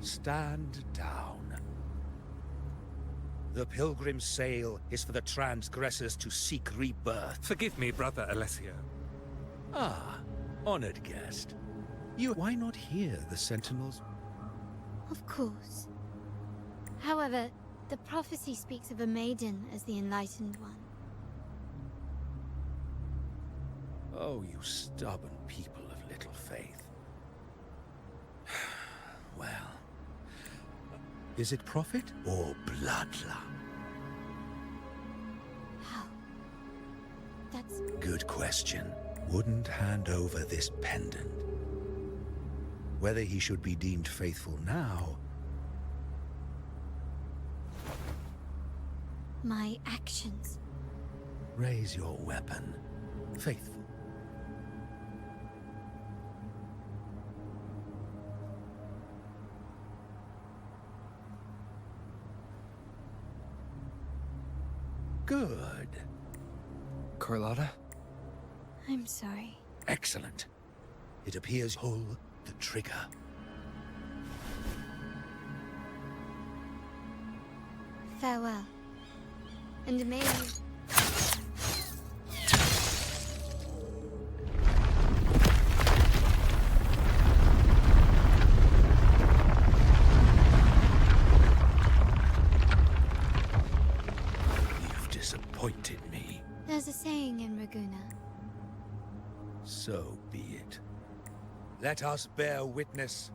Stand down. The pilgrim's sail is for the transgressors to seek rebirth. Forgive me, Brother Alessio. Ah, honored guest. Why not hear the sentinels? Of course. However, the prophecy speaks of a maiden as the enlightened one. Oh, you stubborn people of little faith. Well, is it prophet or bloodlust? How? That's... Good question. Wouldn't hand over this pendant. Whether he should be deemed faithful now... My actions. Raise your weapon. Faithful. Good. Carlotta? I'm sorry. Excellent. It appears pull the trigger. Farewell. And may you... You've disappointed me. There's a saying in Raguna. So be it. Let us bear witness.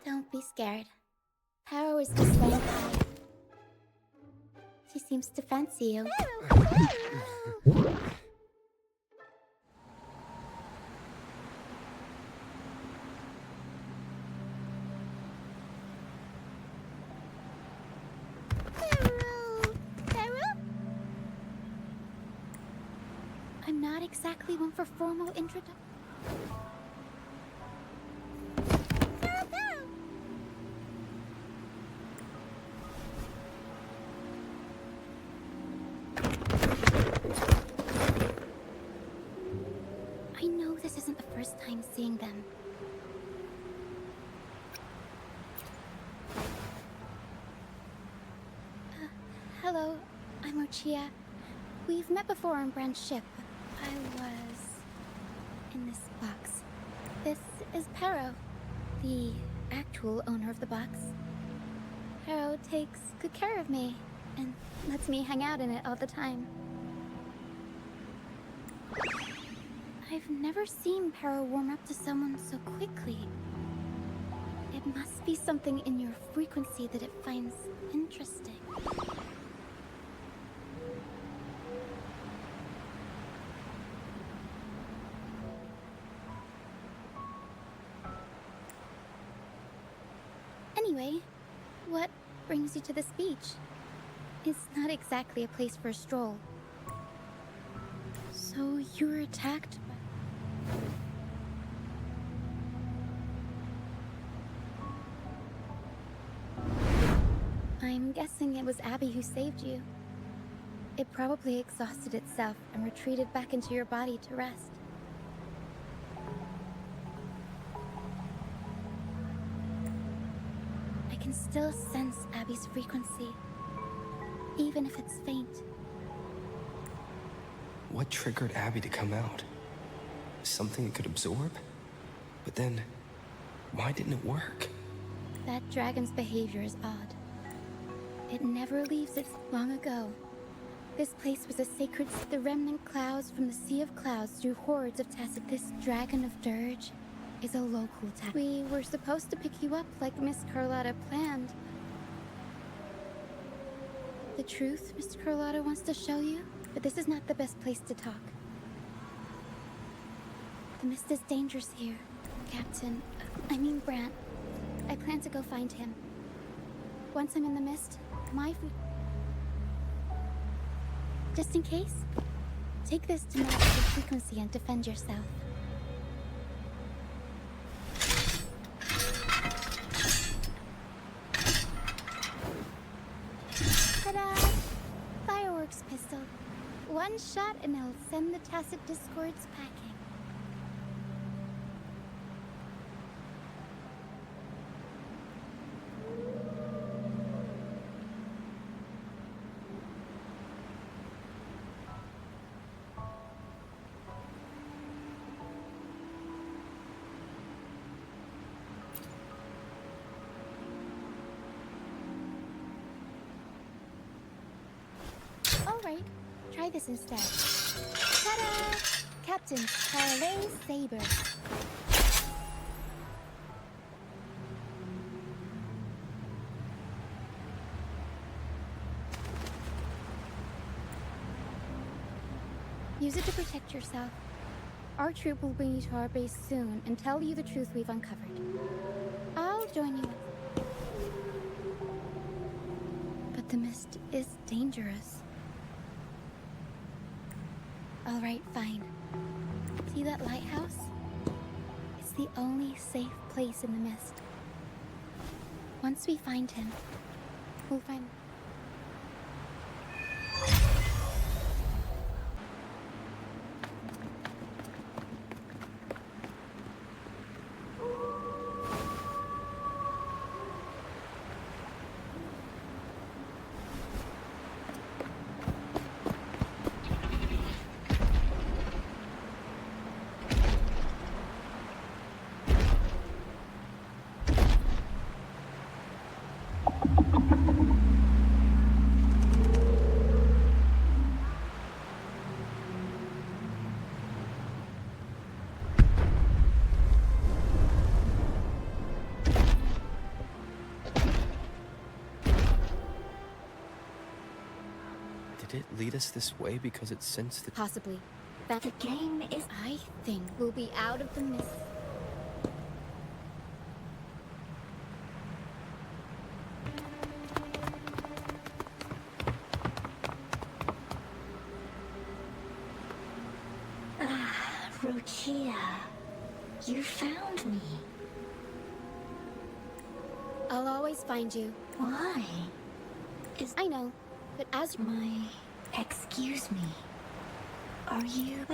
Don't be scared. Harrow is just saying hi. She seems to fancy you. I'm not exactly one for formal introduction. I know this isn't the first time seeing them. Hello, I'm Ochia. We've met before on Brand's ship. I was in this box. This is Pero, the actual owner of the box. Pero takes good care of me and lets me hang out in it all the time. I've never seen Pero warm up to someone so quickly. It must be something in your frequency that it finds interesting. Anyway, what brings you to this beach? It's not exactly a place for a stroll. So you were attacked by... I'm guessing it was Abby who saved you. It probably exhausted itself and retreated back into your body to rest. I can still sense Abby's frequency, even if it's faint. What triggered Abby to come out? Something it could absorb? But then, why didn't it work? That dragon's behavior is odd. It never leaves its long ago. This place was a sacred... The remnant clouds from the Sea of Clouds drew hordes of Tacit. This dragon of dirge is a local Tacit. We were supposed to pick you up like Miss Carlotta planned. The truth Miss Carlotta wants to show you, but this is not the best place to talk. The mist is dangerous here, Captain. I mean Brant. I plan to go find him. Once I'm in the mist, my food... Just in case, take this to match the frequency and defend yourself. Ta-da! Fireworks pistol. One shot and it'll send the Tacit discords packing. Alright, try this instead. Ta-da! Captain Parlay Saber. Use it to protect yourself. Our troop will bring you to our base soon and tell you the truth we've uncovered. I'll join you. But the mist is dangerous. All right, fine. See that lighthouse? It's the only safe place in the mist. Once we find him, we'll find... Did it lead us this way because it sensed the... Possibly. That the game is... I think we'll be out of the mist. Ah, Rochia. You found me. I'll always find you. Why? I know, but as... Excuse me. Are you...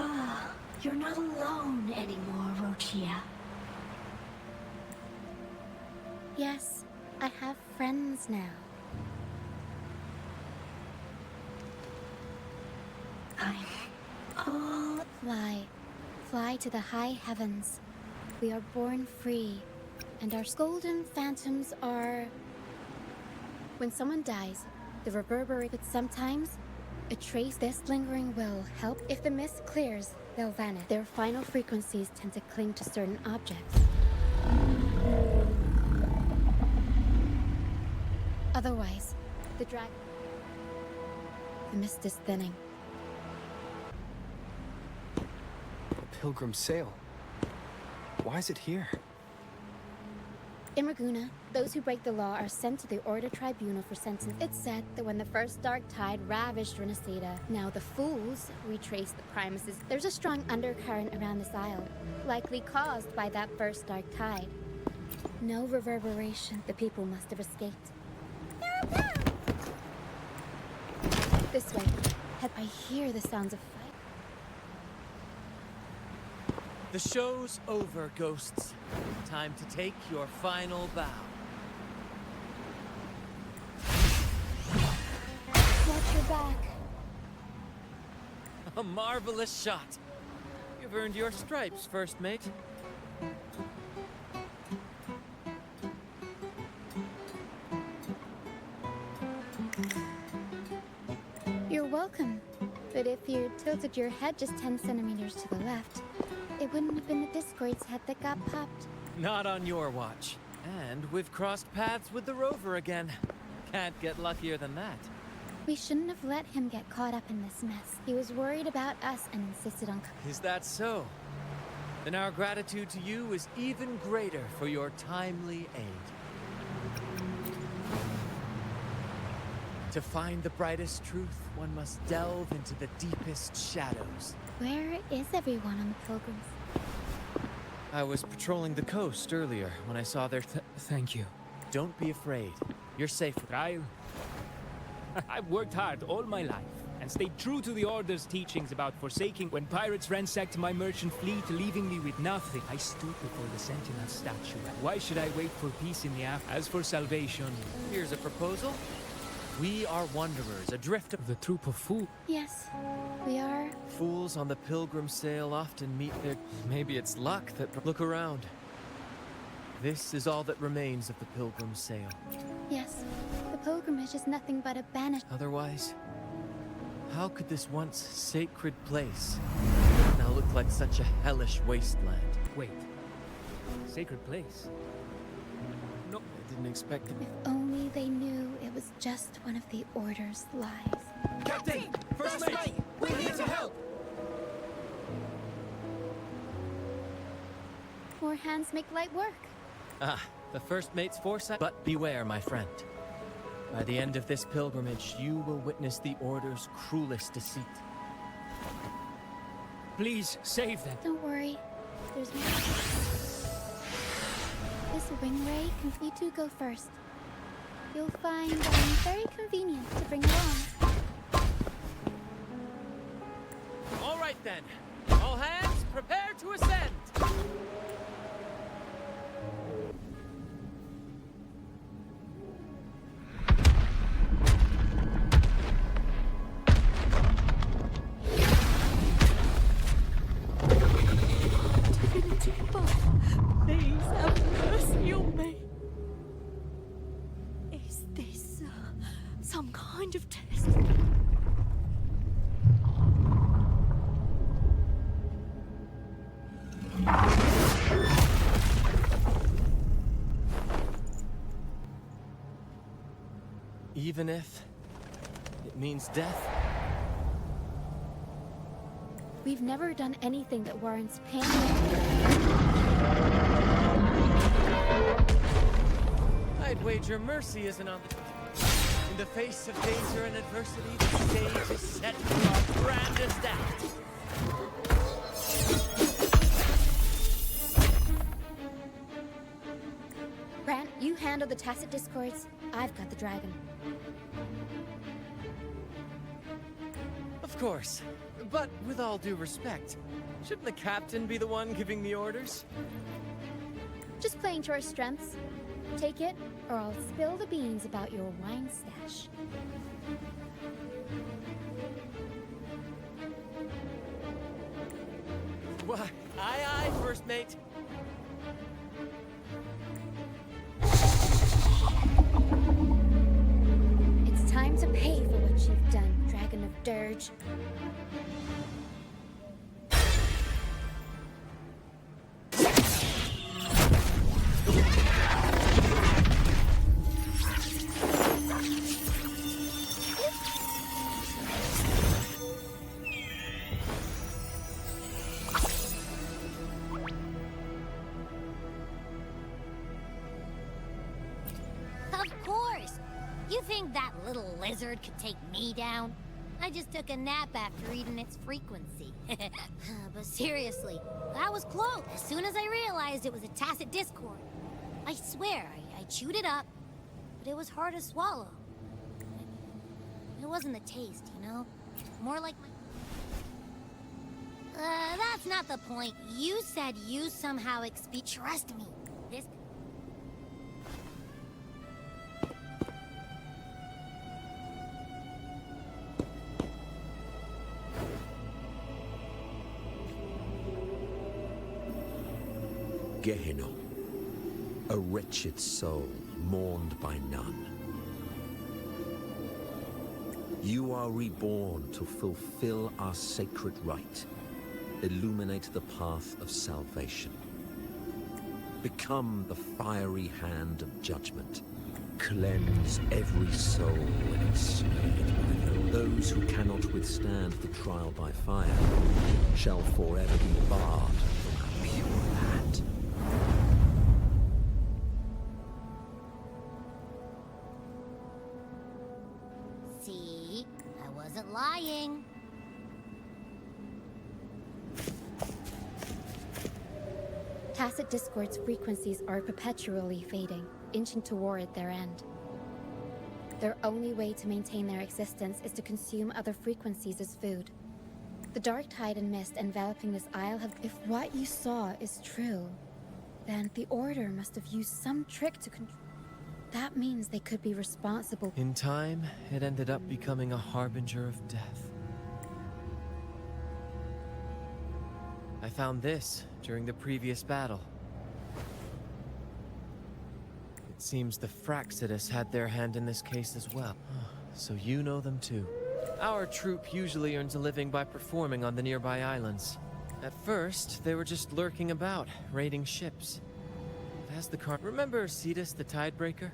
you're not alone anymore, Rochia. Yes, I have friends now. I'm all... Fly to the high heavens. We are born free, and our golden phantoms are... When someone dies, the reverberate, but sometimes a trace this lingering will help. If the mist clears, they'll vanish. Their final frequencies tend to cling to certain objects. Otherwise, the mist is thinning. A pilgrim sail. Why is it here? In Raguna, those who break the law are sent to the Order Tribunal for sentence. It's said that when the first dark tide ravaged Renacida, now the fools retrace the Primuses. There's a strong undercurrent around this isle, likely caused by that first dark tide. No reverberation. The people must have escaped. This way. I hear the sounds of fight. The show's over, ghosts. Time to take your final bow. Watch your back. A marvelous shot. You've earned your stripes, first mate. You're welcome. But if you tilted your head just 10 centimeters to the left, it wouldn't have been the Discord's head that got popped. Not on your watch. And we've crossed paths with the rover again. Can't get luckier than that. We shouldn't have let him get caught up in this mess. He was worried about us and insisted on... Is that so? Then our gratitude to you is even greater for your timely aid. To find the brightest truth, one must delve into the deepest shadows. Where is everyone on the Pilgrims? I was patrolling the coast earlier when I saw their... Thank you. Don't be afraid. You're safe. I've worked hard all my life and stayed true to the Order's teachings about forsaking. When pirates ransacked my merchant fleet, leaving me with nothing, I stood before the Sentinel statue. Why should I wait for peace in the after? As for salvation... Here's a proposal. We are wanderers, adrift of the troop of fools. Yes, we are. Fools on the pilgrim sail often meet their... Maybe it's luck that... Look around. This is all that remains of the pilgrim sail. Yes, the pilgrimage is nothing but a banished... Otherwise, how could this once sacred place now look like such a hellish wasteland? Wait. Sacred place? No, I didn't expect it. If only they knew it was just one of the Order's lies. Captain! First mate! We're here to help! More hands make light work. Ah, the first mate's foresight. But beware, my friend. By the end of this pilgrimage, you will witness the Order's cruelest deceit. Please, save them. Don't worry. There's more. This wing ray can you two go first. You'll find very convenient to bring along. All right then. All hands, prepare to ascend. Please have mercy on me. Is this some kind of test? Even if it means death? We've never done anything that warrants pain. I'd wager mercy isn't on the... In the face of danger and adversity, the stage is set for our grandest act. Brant, you handle the tacit discords. I've got the dragon. Of course. But with all due respect, shouldn't the captain be the one giving the orders? Just playing to our strengths. Take it, or I'll spill the beans about your wine stash. Why, aye, first mate. It's time to pay for what you've done, Dragon of Dirge. You think that little lizard could take me down? I just took a nap after reading its frequency. But seriously, that was close. As soon as I realized it was a tacit discord, I swear, I chewed it up, but it was hard to swallow. It wasn't the taste, you know? More like my... that's not the point. You said you somehow trust me. This... Gehenna, a wretched soul mourned by none. You are reborn to fulfill our sacred rite, illuminate the path of salvation. Become the fiery hand of judgment. Cleanse every soul ensnared by them. Those who cannot withstand the trial by fire shall forever be barred from our pure land. See? I wasn't lying. Tacit Discord's frequencies are perpetually fading, inching toward their end. Their only way to maintain their existence is to consume other frequencies as food. The dark tide and mist enveloping this isle have... If what you saw is true, then the Order must have used some trick to control... That means they could be responsible. In time, it ended up becoming a harbinger of death. I found this during the previous battle. It seems the Fraxidus had their hand in this case as well. So you know them too. Our troop usually earns a living by performing on the nearby islands. At first, they were just lurking about, raiding ships. But as the remember Cetus the Tidebreaker?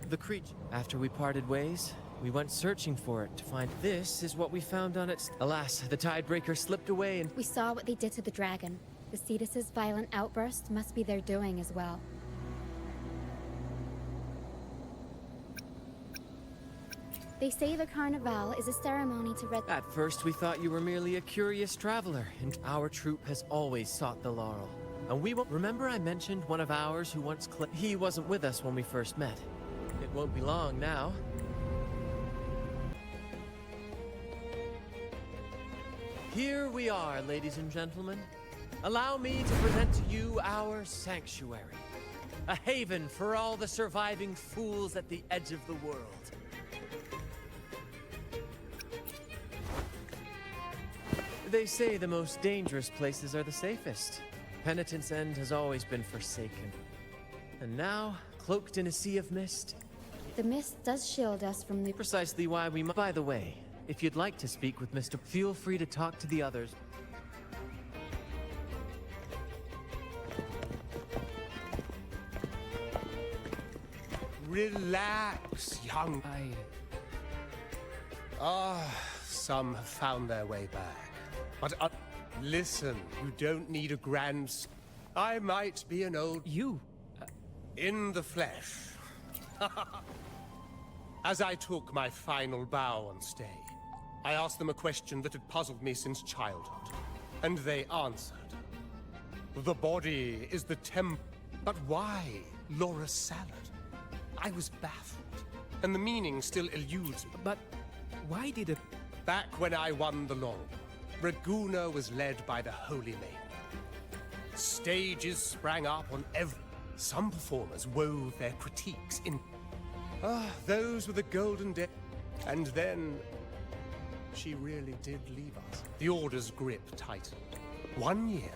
The creature. After we parted ways, we went searching for it to find... This is what we found on its... Alas, the Tidebreaker slipped away and... We saw what they did to the dragon. The Cetus's violent outburst must be their doing as well. They say the Carnival is a ceremony to At first we thought you were merely a curious traveler, and our troop has always sought the laurel. And we won't... Remember I mentioned one of ours who once He wasn't with us when we first met. It won't be long now. Here we are, ladies and gentlemen. Allow me to present to you our sanctuary. A haven for all the surviving fools at the edge of the world. They say the most dangerous places are the safest. Penitent's End has always been forsaken. And now, cloaked in a sea of mist... The mist does shield us from the... Precisely why we must... By the way, if you'd like to speak with Mr. Feel free to talk to the others. Relax, young... some have found their way back. But, listen, you don't need a grand... I might be an old... You? In the flesh. As I took my final bow on stay, I asked them a question that had puzzled me since childhood. And they answered. The body is the But why Laura's salad? I was baffled, and the meaning still eludes me. But why did it... Back when I won the laurel, Raguna was led by the Holy Maiden. Stages sprang up on every... Some performers wove their critiques in... those were the golden days. And then... she really did leave us. The Order's grip tightened. One year,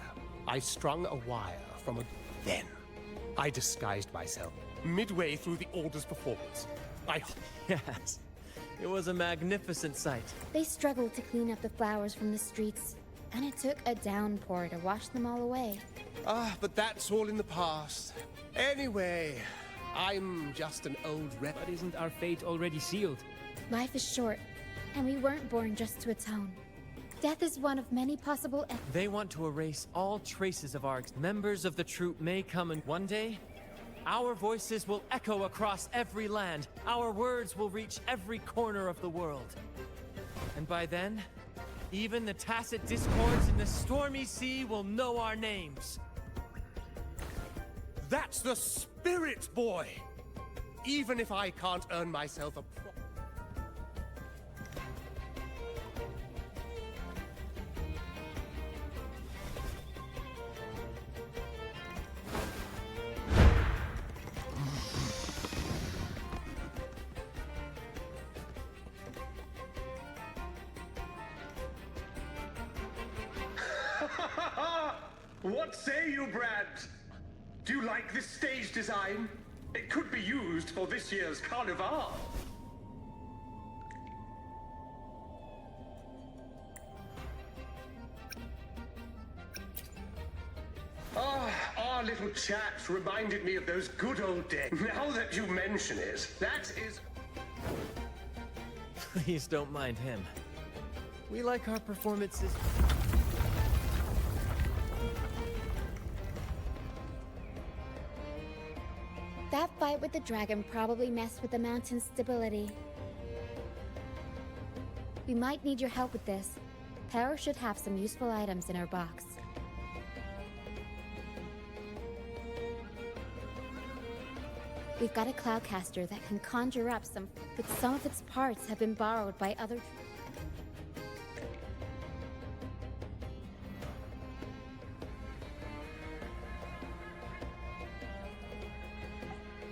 I strung a wire from a... Then, I disguised myself. Midway through the Order's performance, Yes, it was a magnificent sight. They struggled to clean up the flowers from the streets, and it took a downpour to wash them all away. But that's all in the past. Anyway, I'm just an old rep. But isn't our fate already sealed? Life is short, and we weren't born just to atone. Death is one of many possible... They want to erase all traces of our... Members of the troop may come and one day, Our voices will echo across every land. Our words will reach every corner of the world. And by then, even the tacit discords in the stormy sea will know our names. That's the spirit, boy! Even if I can't earn myself a What say you, Brad? Do you like this stage design? It could be used for this year's carnival. Our little chat reminded me of those good old days. Now that you mention it, that is... Please don't mind him. We like our performances. That fight with the dragon probably messed with the mountain's stability. We might need your help with this. Power should have some useful items in our box. We've got a cloudcaster that can conjure up some, but some of its parts have been borrowed by other...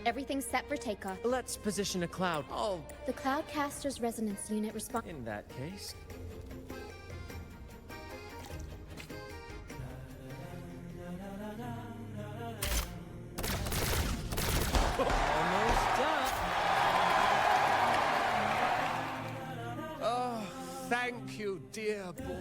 Everything's set for takeoff. Let's position a cloud. Oh. The cloudcaster's resonance unit responds. In that case. Almost done. Oh, thank you, dear boy.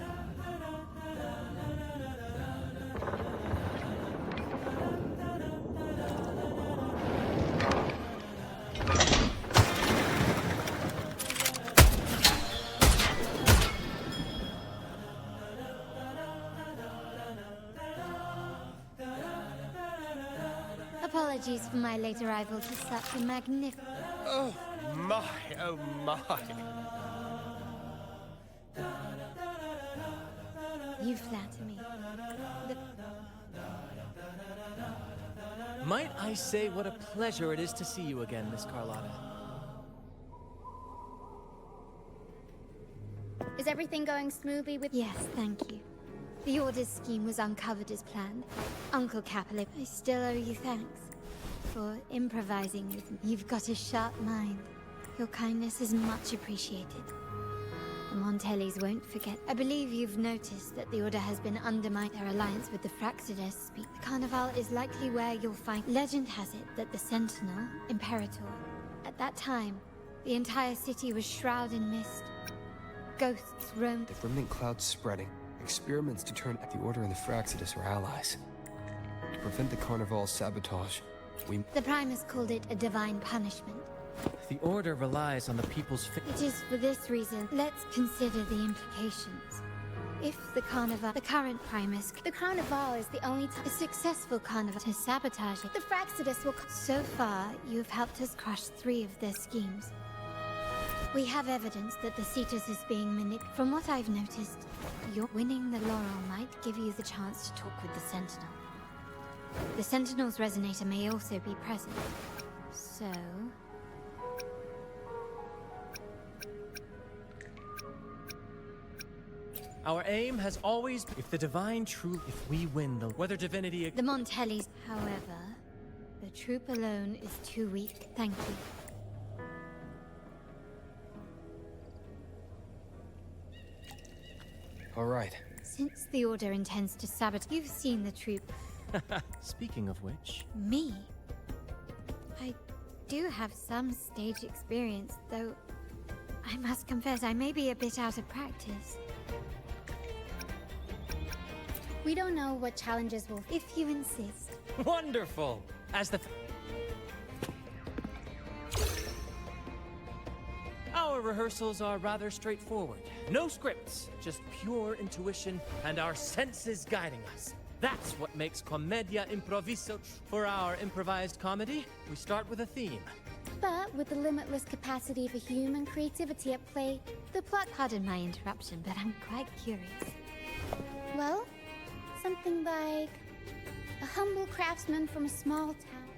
Apologies for my late arrival to such a magnificent... Oh my, oh my. You flatter me. Might I say what a pleasure it is to see you again, Miss Carlotta. Is everything going smoothly with... Yes, thank you. The Order's scheme was uncovered as planned. Uncle Capulet, I still owe you thanks for improvising with me. You've got a sharp mind. Your kindness is much appreciated. The Montellis won't forget. I believe you've noticed that the Order has been undermining their alliance with the Fraxides. The Carnival is likely where you'll find... Legend has it that the Sentinel, Imperator, at that time, the entire city was shrouded in mist. Ghosts roamed... The remnant cloud's spreading. Experiments to turn the Order and the Fraxides are allies. To prevent the Carnival's sabotage, we... The Primus called it a divine punishment. The Order relies on the people's... It is for this reason. Let's consider the implications. If the Carnival... The current Primus... The Carnival is the only a successful Carnival to sabotage it. The Fraxides will... So far, you've helped us crush 3 of their schemes. We have evidence that the Cetus is being manipulated. From what I've noticed, your winning the laurel might give you the chance to talk with the Sentinel. The Sentinel's resonator may also be present. So... Our aim has always been... If the divine truth... If we win the... Whether divinity... The Montellis, however, the troop alone is too weak. Thank you. All right. Since the Order intends to sabotage... You've seen the troop. Speaking of which... Me? I do have some stage experience, though I must confess I may be a bit out of practice. We don't know what challenges will... If you insist. Wonderful! As the... Our rehearsals are rather straightforward. No scripts, just pure intuition and our senses guiding us. That's what makes commedia improviso. For our improvised comedy, we start with a theme. But with the limitless capacity for human creativity at play, the plot... Pardon my interruption, but I'm quite curious. Well, something like a humble craftsman from a small town.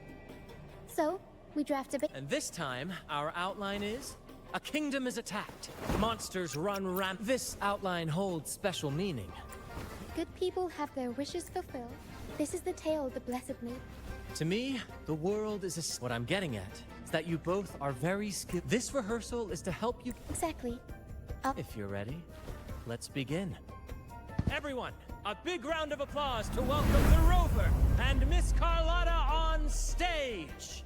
So, we draft a bit. And this time, our outline is... a kingdom is attacked. Monsters run rampant. This outline holds special meaning. Good people have their wishes fulfilled. This is the tale of the Blessed Maiden. To me, the world is a... What I'm getting at is that you both are very skilled. This rehearsal is to help you... Exactly. If you're ready, let's begin. Everyone, a big round of applause to welcome the Rover and Miss Carlotta on stage!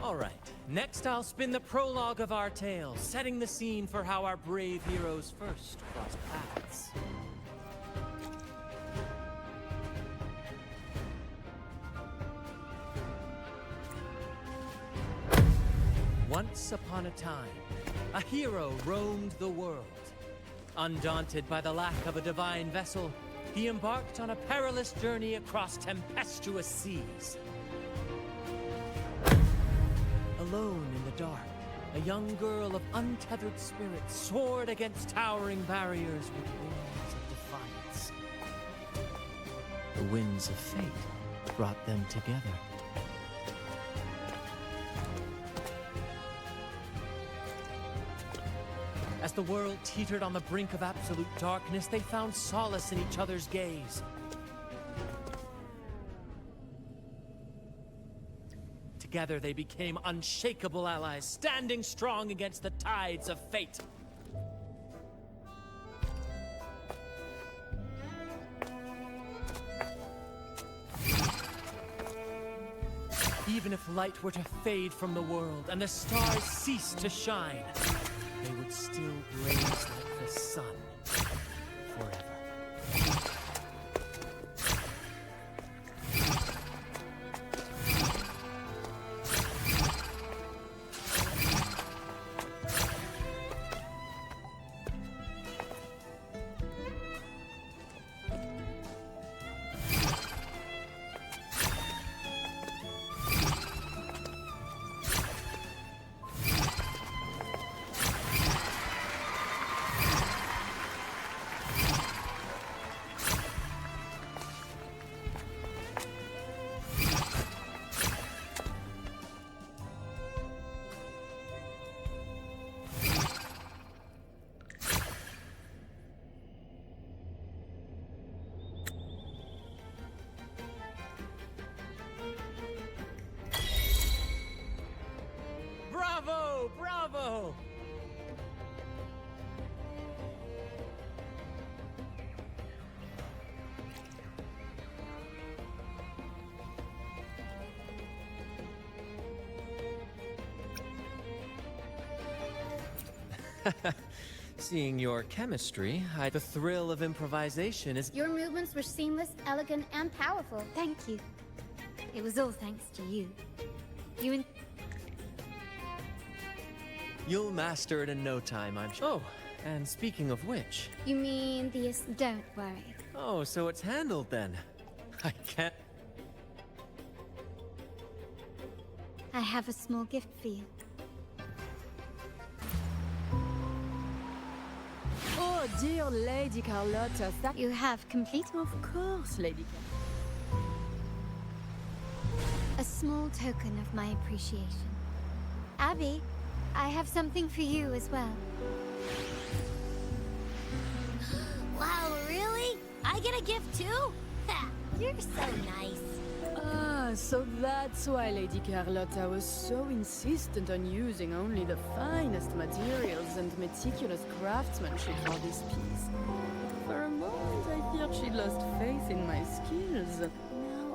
All right, next I'll spin the prologue of our tale, setting the scene for how our brave heroes first crossed paths. Once upon a time, a hero roamed the world. Undaunted by the lack of a divine vessel, he embarked on a perilous journey across tempestuous seas. Alone in the dark, a young girl of untethered spirit soared against towering barriers with wings of defiance. The winds of fate brought them together. As the world teetered on the brink of absolute darkness, they found solace in each other's gaze. Together they became unshakable allies, standing strong against the tides of fate. Even if light were to fade from the world and the stars cease to shine, they would still blaze like the sun forever. Bravo! Bravo! Seeing your chemistry, the thrill of improvisation is... Your movements were seamless, elegant, and powerful. Thank you. It was all thanks to you. You'll master it in no time, I'm sure. Oh, and speaking of which... You mean the... Don't worry. Oh, so it's handled then. I can't... I have a small gift for you. Oh, dear Lady Carlotta, You have complete... Of course, Lady Carlotta. A small token of my appreciation. Abby, I have something for you as well. Wow, really? I get a gift too? Ha, you're so nice. Ah, so that's why Lady Carlotta was so insistent on using only the finest materials and meticulous craftsmanship for this piece. For a moment, I feared she'd lost faith in my skills. Now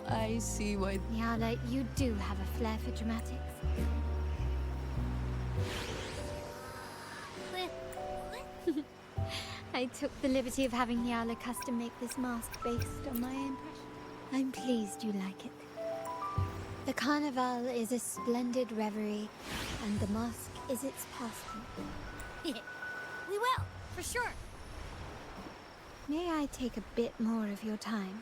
I see why... Nyala, you do have a flair for dramatics. I took the liberty of having Nyala custom make this mask based on my impression. I'm pleased you like it. The carnival is a splendid reverie, and the mask is its pastime. We will, for sure. May I take a bit more of your time?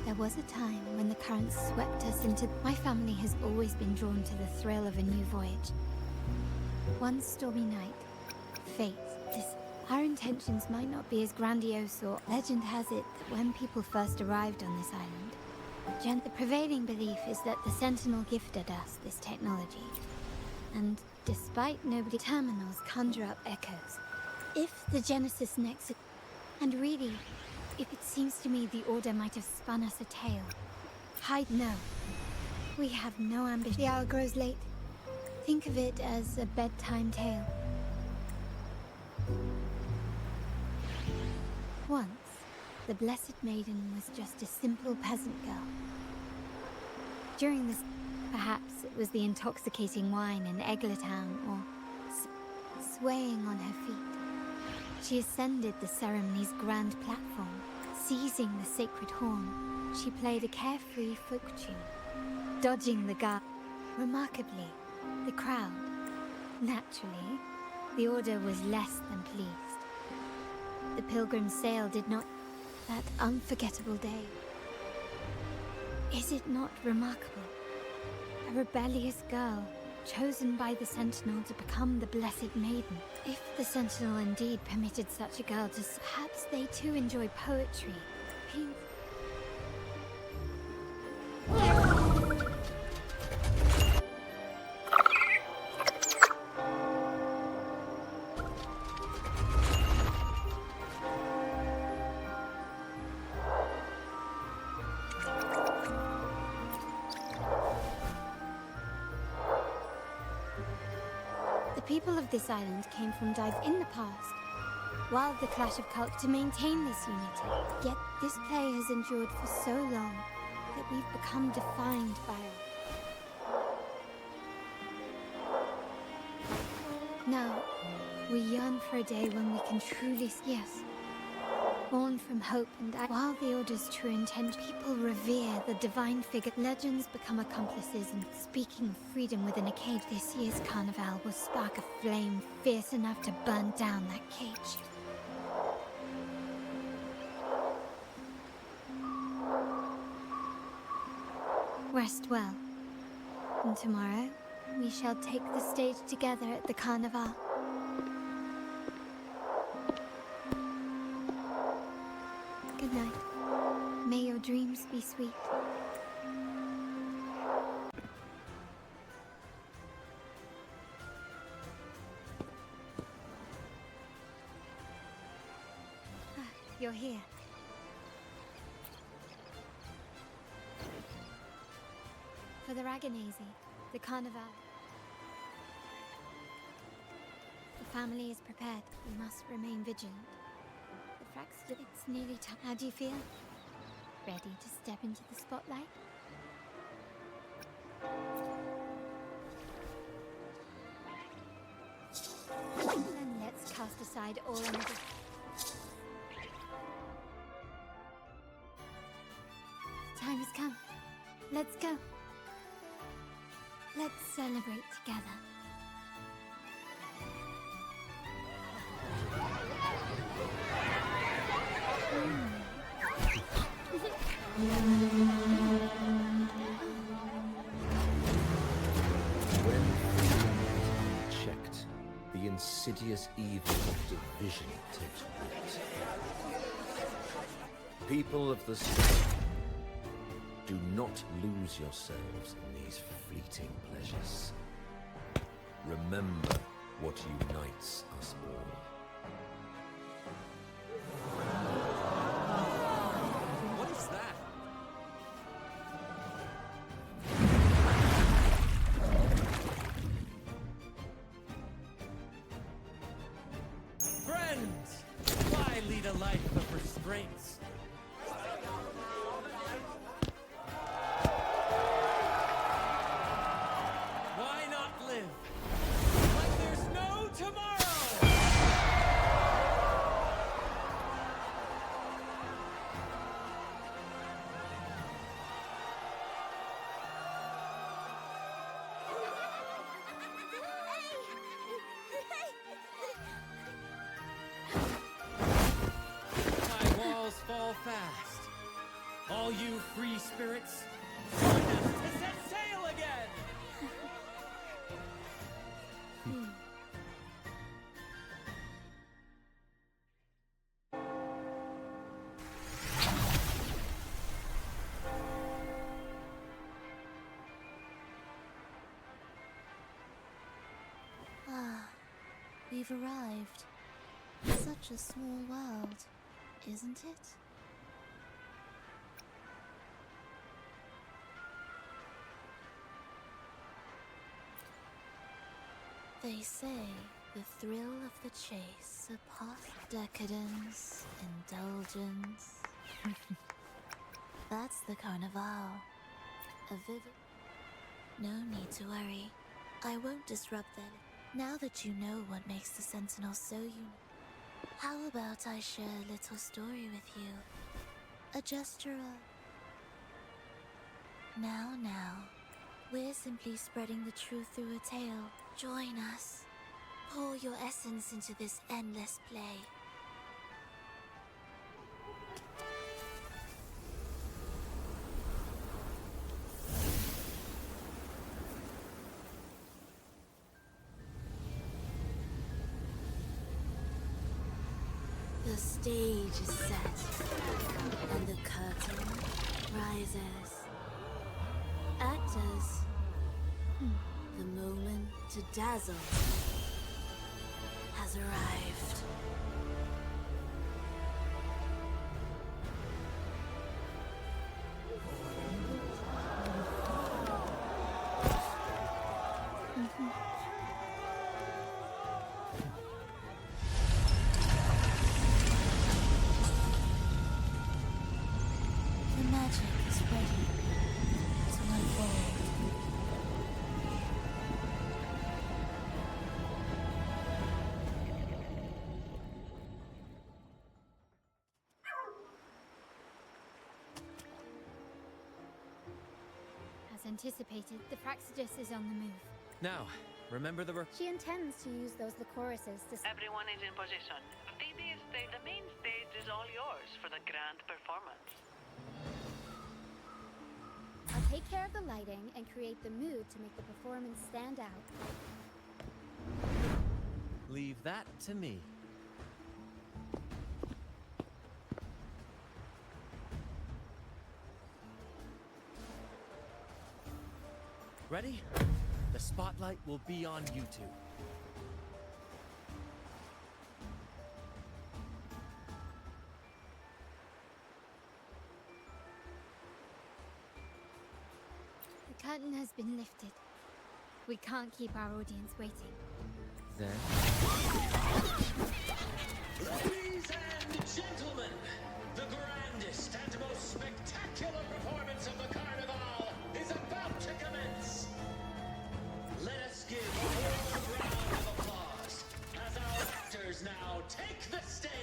There was a time when the currents swept us into... My family has always been drawn to the thrill of a new voyage. One stormy night, fate, our intentions might not be as grandiose or... Legend has it that when people first arrived on this island, the prevailing belief is that the Sentinel gifted us this technology. And despite nobody, terminals conjure up echoes. If the Genesis Nexus... And really, if it seems to me the Order might have spun us a tale. No. We have no ambition. The hour grows late. Think of it as a bedtime tale. Once, the Blessed Maiden was just a simple peasant girl. During this, perhaps it was the intoxicating wine in Eglatown, or swaying on her feet. She ascended the ceremony's grand platform. Seizing the sacred horn, she played a carefree folk tune, dodging the guard. Remarkably, the crowd, naturally, the Order was less than pleased. The pilgrim sail did not... that unforgettable day. Is it not remarkable? A rebellious girl, chosen by the Sentinel to become the Blessed Maiden. If the Sentinel indeed permitted such a girl to... Perhaps they too enjoy poetry, paint... People of this island came from dive in the past, while the clash of cults to maintain this unity. Yet this play has endured for so long that we've become defined by it. Now, we yearn for a day when we can truly... Yes. Born from hope and while the Order's true intent, people revere the divine figure. Legends become accomplices in speaking of freedom within a cage. This year's carnival will spark a flame fierce enough to burn down that cage. Rest well. And tomorrow, we shall take the stage together at the carnival. Good night. May your dreams be sweet. You're here. For the Raganese, the carnival. The family is prepared. We must remain vigilant. It's nearly time. How do you feel? Ready to step into the spotlight? Then let's cast aside all energy. Time has come. Let's go. Let's celebrate together. When checked, the insidious evil of division takes root. People of the South, do not lose yourselves in these fleeting pleasures. Remember what unites us all. What is that? Friends! Why lead a life of restraints? Why not live like there's no tomorrow? All you free spirits, join us to set sail again! Ah, we've arrived. Such a small world, isn't it? They say the thrill of the chase surpasses decadence, indulgence. That's the Carnival. A vivid... No need to worry. I won't disrupt them. Now that you know what makes the Sentinels so unique, how about I share a little story with you? A gesture of... Now. We're simply spreading the truth through a tale. Join us. Pour your essence into this endless play. The stage is set, and the curtain rises. Actors, the moment to dazzle has arrived. The magic is ready to unfold. As anticipated, the Praxidus is on the move. Now, remember She intends to use those lichorices to... Everyone is in position. The main stage is all yours for the grand performance. I'll take care of the lighting and create the mood to make the performance stand out. Leave that to me. Ready? The spotlight will be on you two. The curtain has been lifted. We can't keep our audience waiting. Then... Ladies and gentlemen, the grandest and most spectacular performance of the Carnival is about to commence. Let us give a warm round of applause as our actors now take the stage.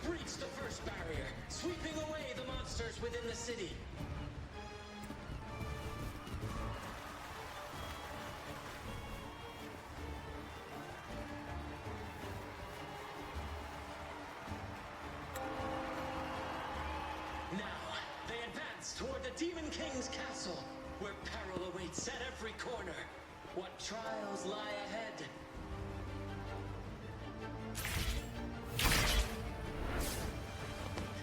Breach the first barrier, sweeping away the monsters within the city. Now, they advance toward the Demon King's castle, where peril awaits at every corner. What trials lie ahead?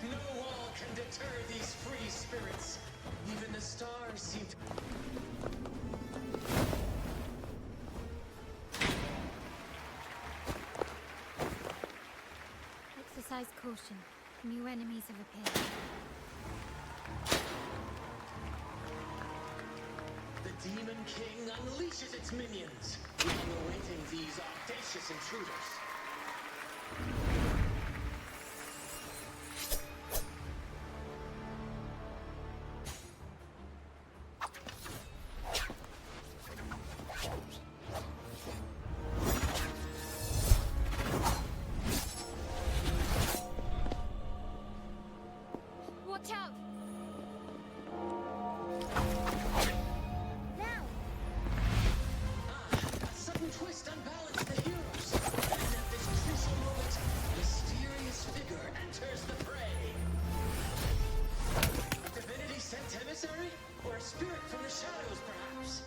No wall can deter these free spirits. Even the stars seem to... Exercise caution. New enemies have appeared. The Demon King unleashes its minions, long awaiting these audacious intruders. spirit from the shadows, perhaps?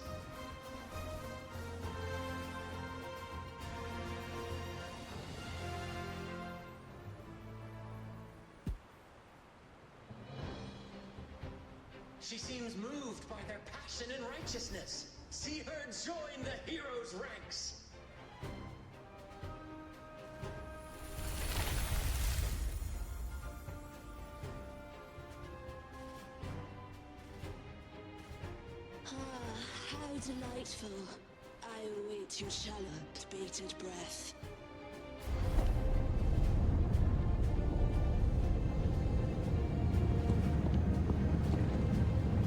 She seems moved by their passion and righteousness. See her join the heroes' ranks. Ah, how delightful. I await your shallow, bated breath.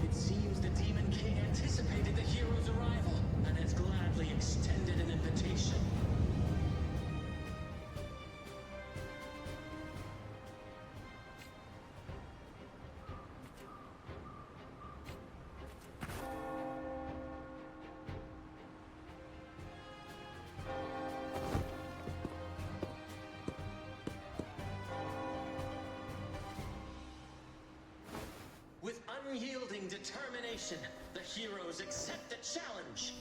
It seems the Demon King anticipated the hero's arrival and has gladly extended an invitation. With unyielding determination, the heroes accept the challenge.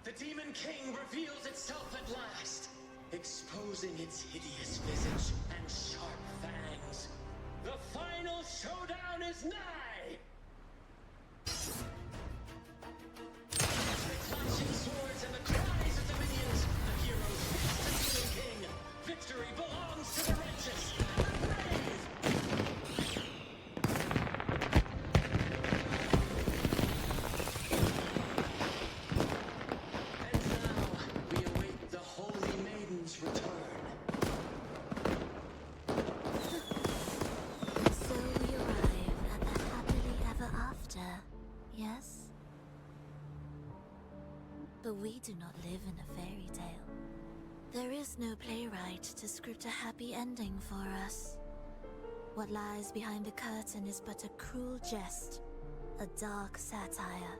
The Demon King reveals itself at last, exposing its hideous visage and sharp fangs. The final showdown is nigh! The clashing swords and the cries of the minions, the heroes face the Demon King. Victory belongs to the righteous and the brave! And now, we await the Holy Maiden's return. So we arrive at the happily ever after, yes? But we do not live in a fairy tale. There is no playwright to script a happy ending for us. What lies behind the curtain is but a cruel jest, a dark satire.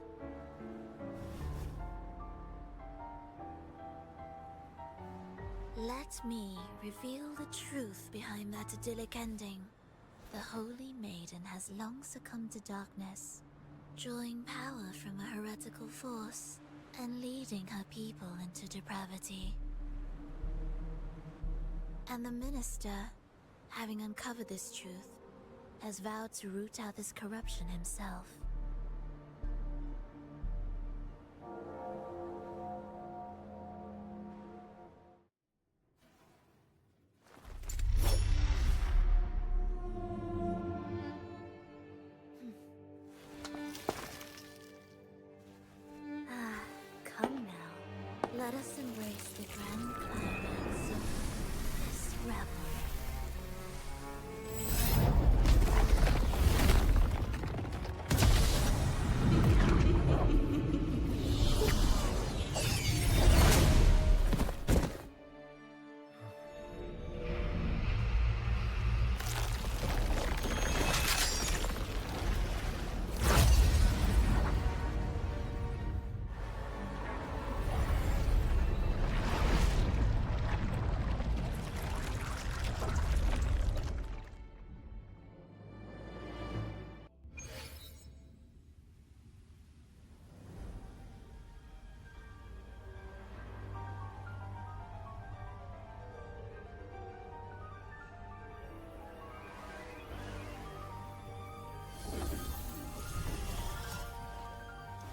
Let me reveal the truth behind that idyllic ending. The Holy Maiden has long succumbed to darkness, drawing power from a heretical force and leading her people into depravity. And the minister, having uncovered this truth, has vowed to root out this corruption himself. Ah, come now. Let us embrace the grand climax of this revelry.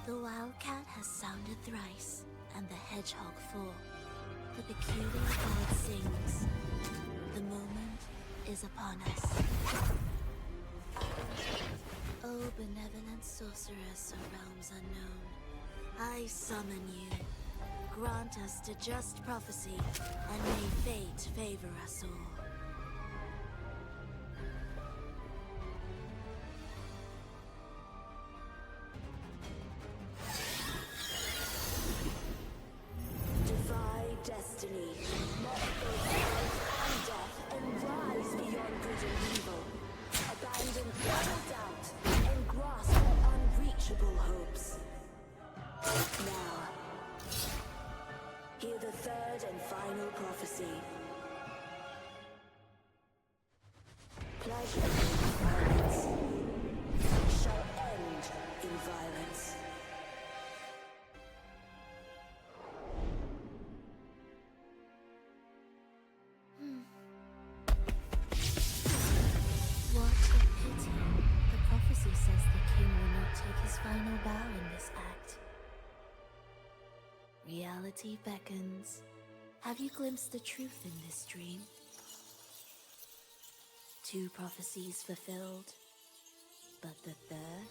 The wildcat has sounded thrice, and the hedgehog four. The peculiar bird sings. The moment is upon us. O benevolent sorceress of realms unknown, I summon you. Grant us to just prophecy, and may fate favor us all. Defy destiny, mock both life and death, and rise beyond good and evil. A battle final bow in this act. Reality beckons. Have you glimpsed the truth in this dream? 2 prophecies fulfilled, but the third?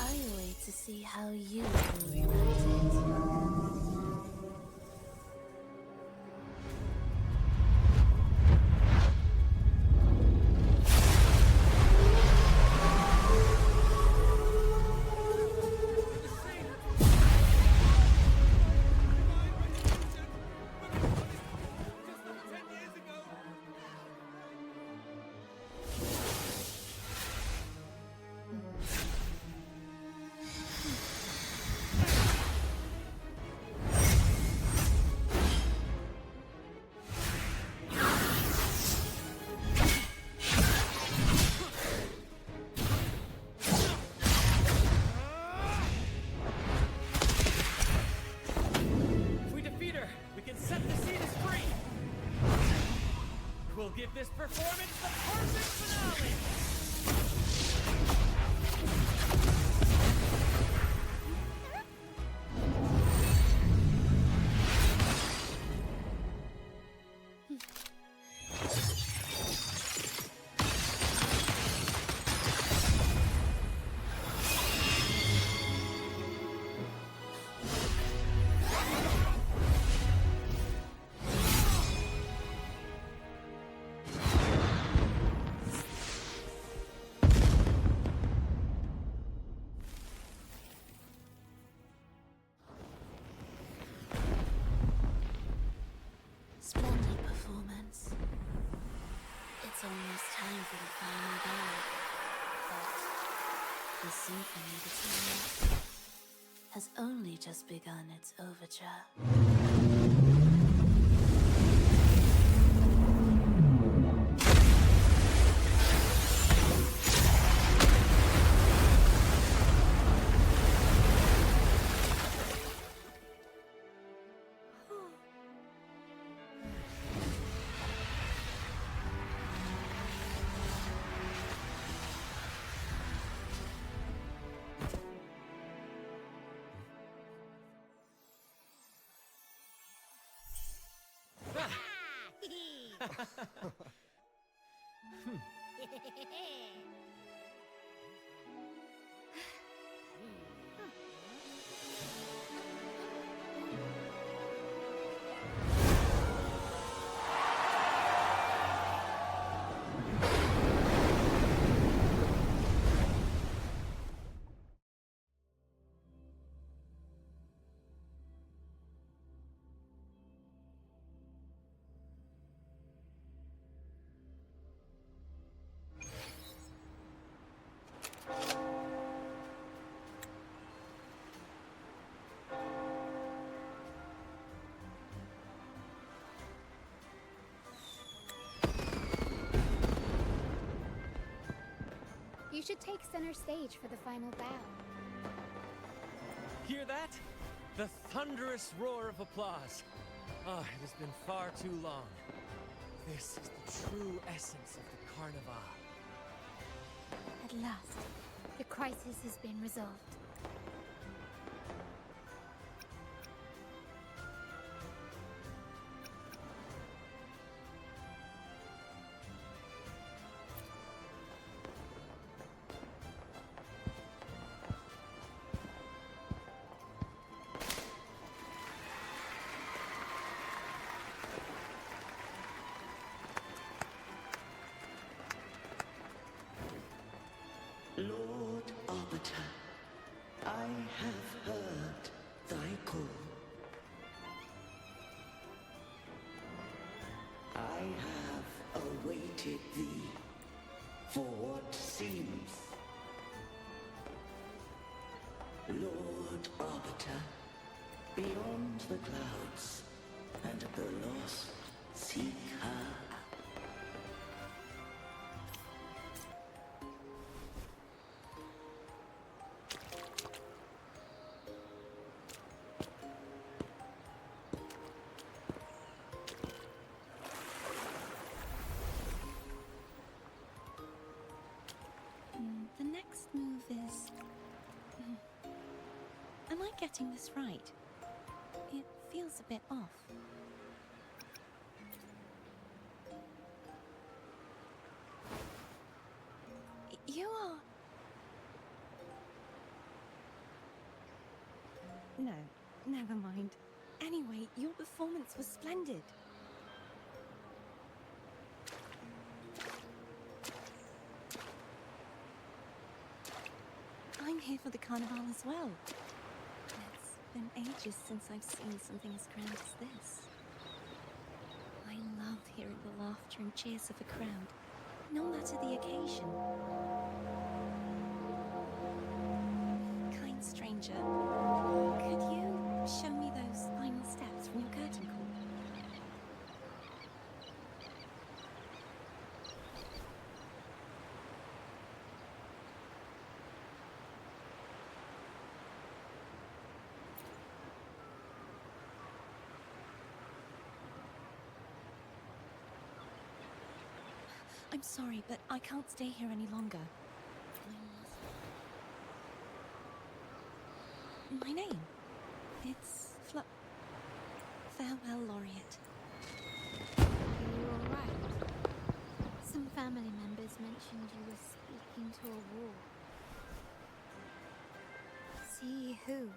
I await to see how you will rewrite it. We'll give this performance the perfect finale! Splendid performance. It's almost time for the final bow. But the symphony between us has only just begun its overture. You should take center stage for the final bow. Hear that? The thunderous roar of applause. Ah, it has been far too long. This is the true essence of the Carnival. At last, the crisis has been resolved. Lord Arbiter, I have heard thy call. I have awaited thee for what seems. Lord Arbiter, beyond the clouds and the lost seek her. The next move is Am I getting this right? It feels a bit off. You are... No, never mind. Anyway, your performance was splendid. I'm here for the carnival as well. It's been ages since I've seen something as grand as this. I love hearing the laughter and cheers of a crowd, no matter the occasion. Kind stranger, could you show me those final steps from your curtain call? I'm sorry, but I can't stay here any longer. My name? It's Farewell, Laureate. Are you alright? Some family members mentioned you were speaking to a wall. See who?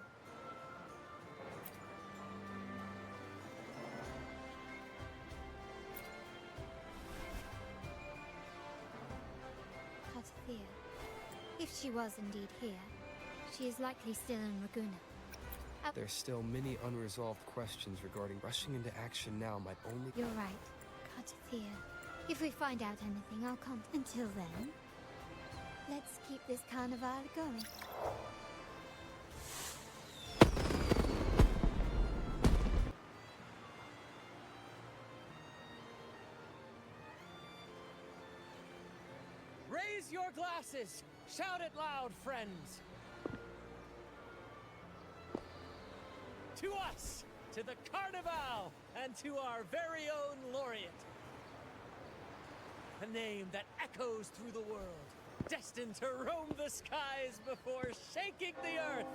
Thea. If she was indeed here, she is likely still in Raguna. There's still many unresolved questions regarding rushing into action now might only... You're right, Thea. If we find out anything, I'll come. Until then, let's keep this carnival going. Raise your glasses! Shout it loud, friends! To us! To the Carnival! And to our very own laureate! A name that echoes through the world, destined to roam the skies before shaking the earth!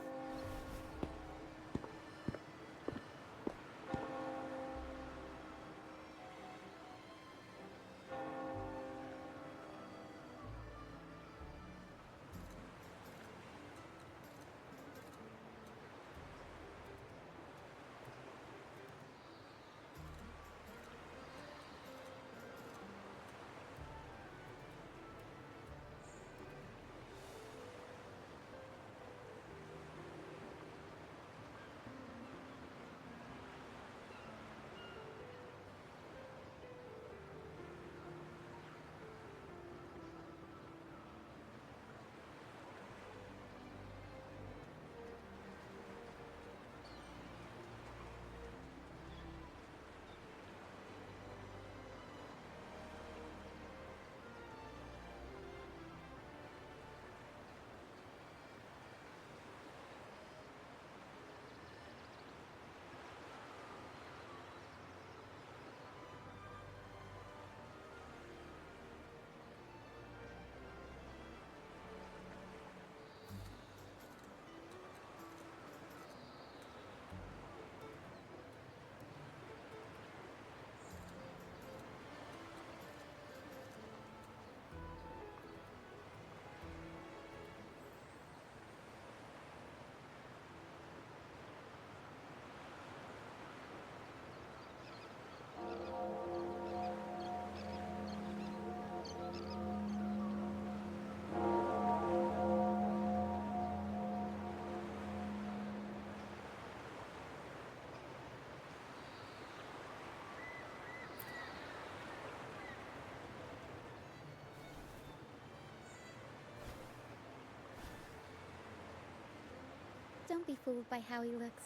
Don't be fooled by how he looks.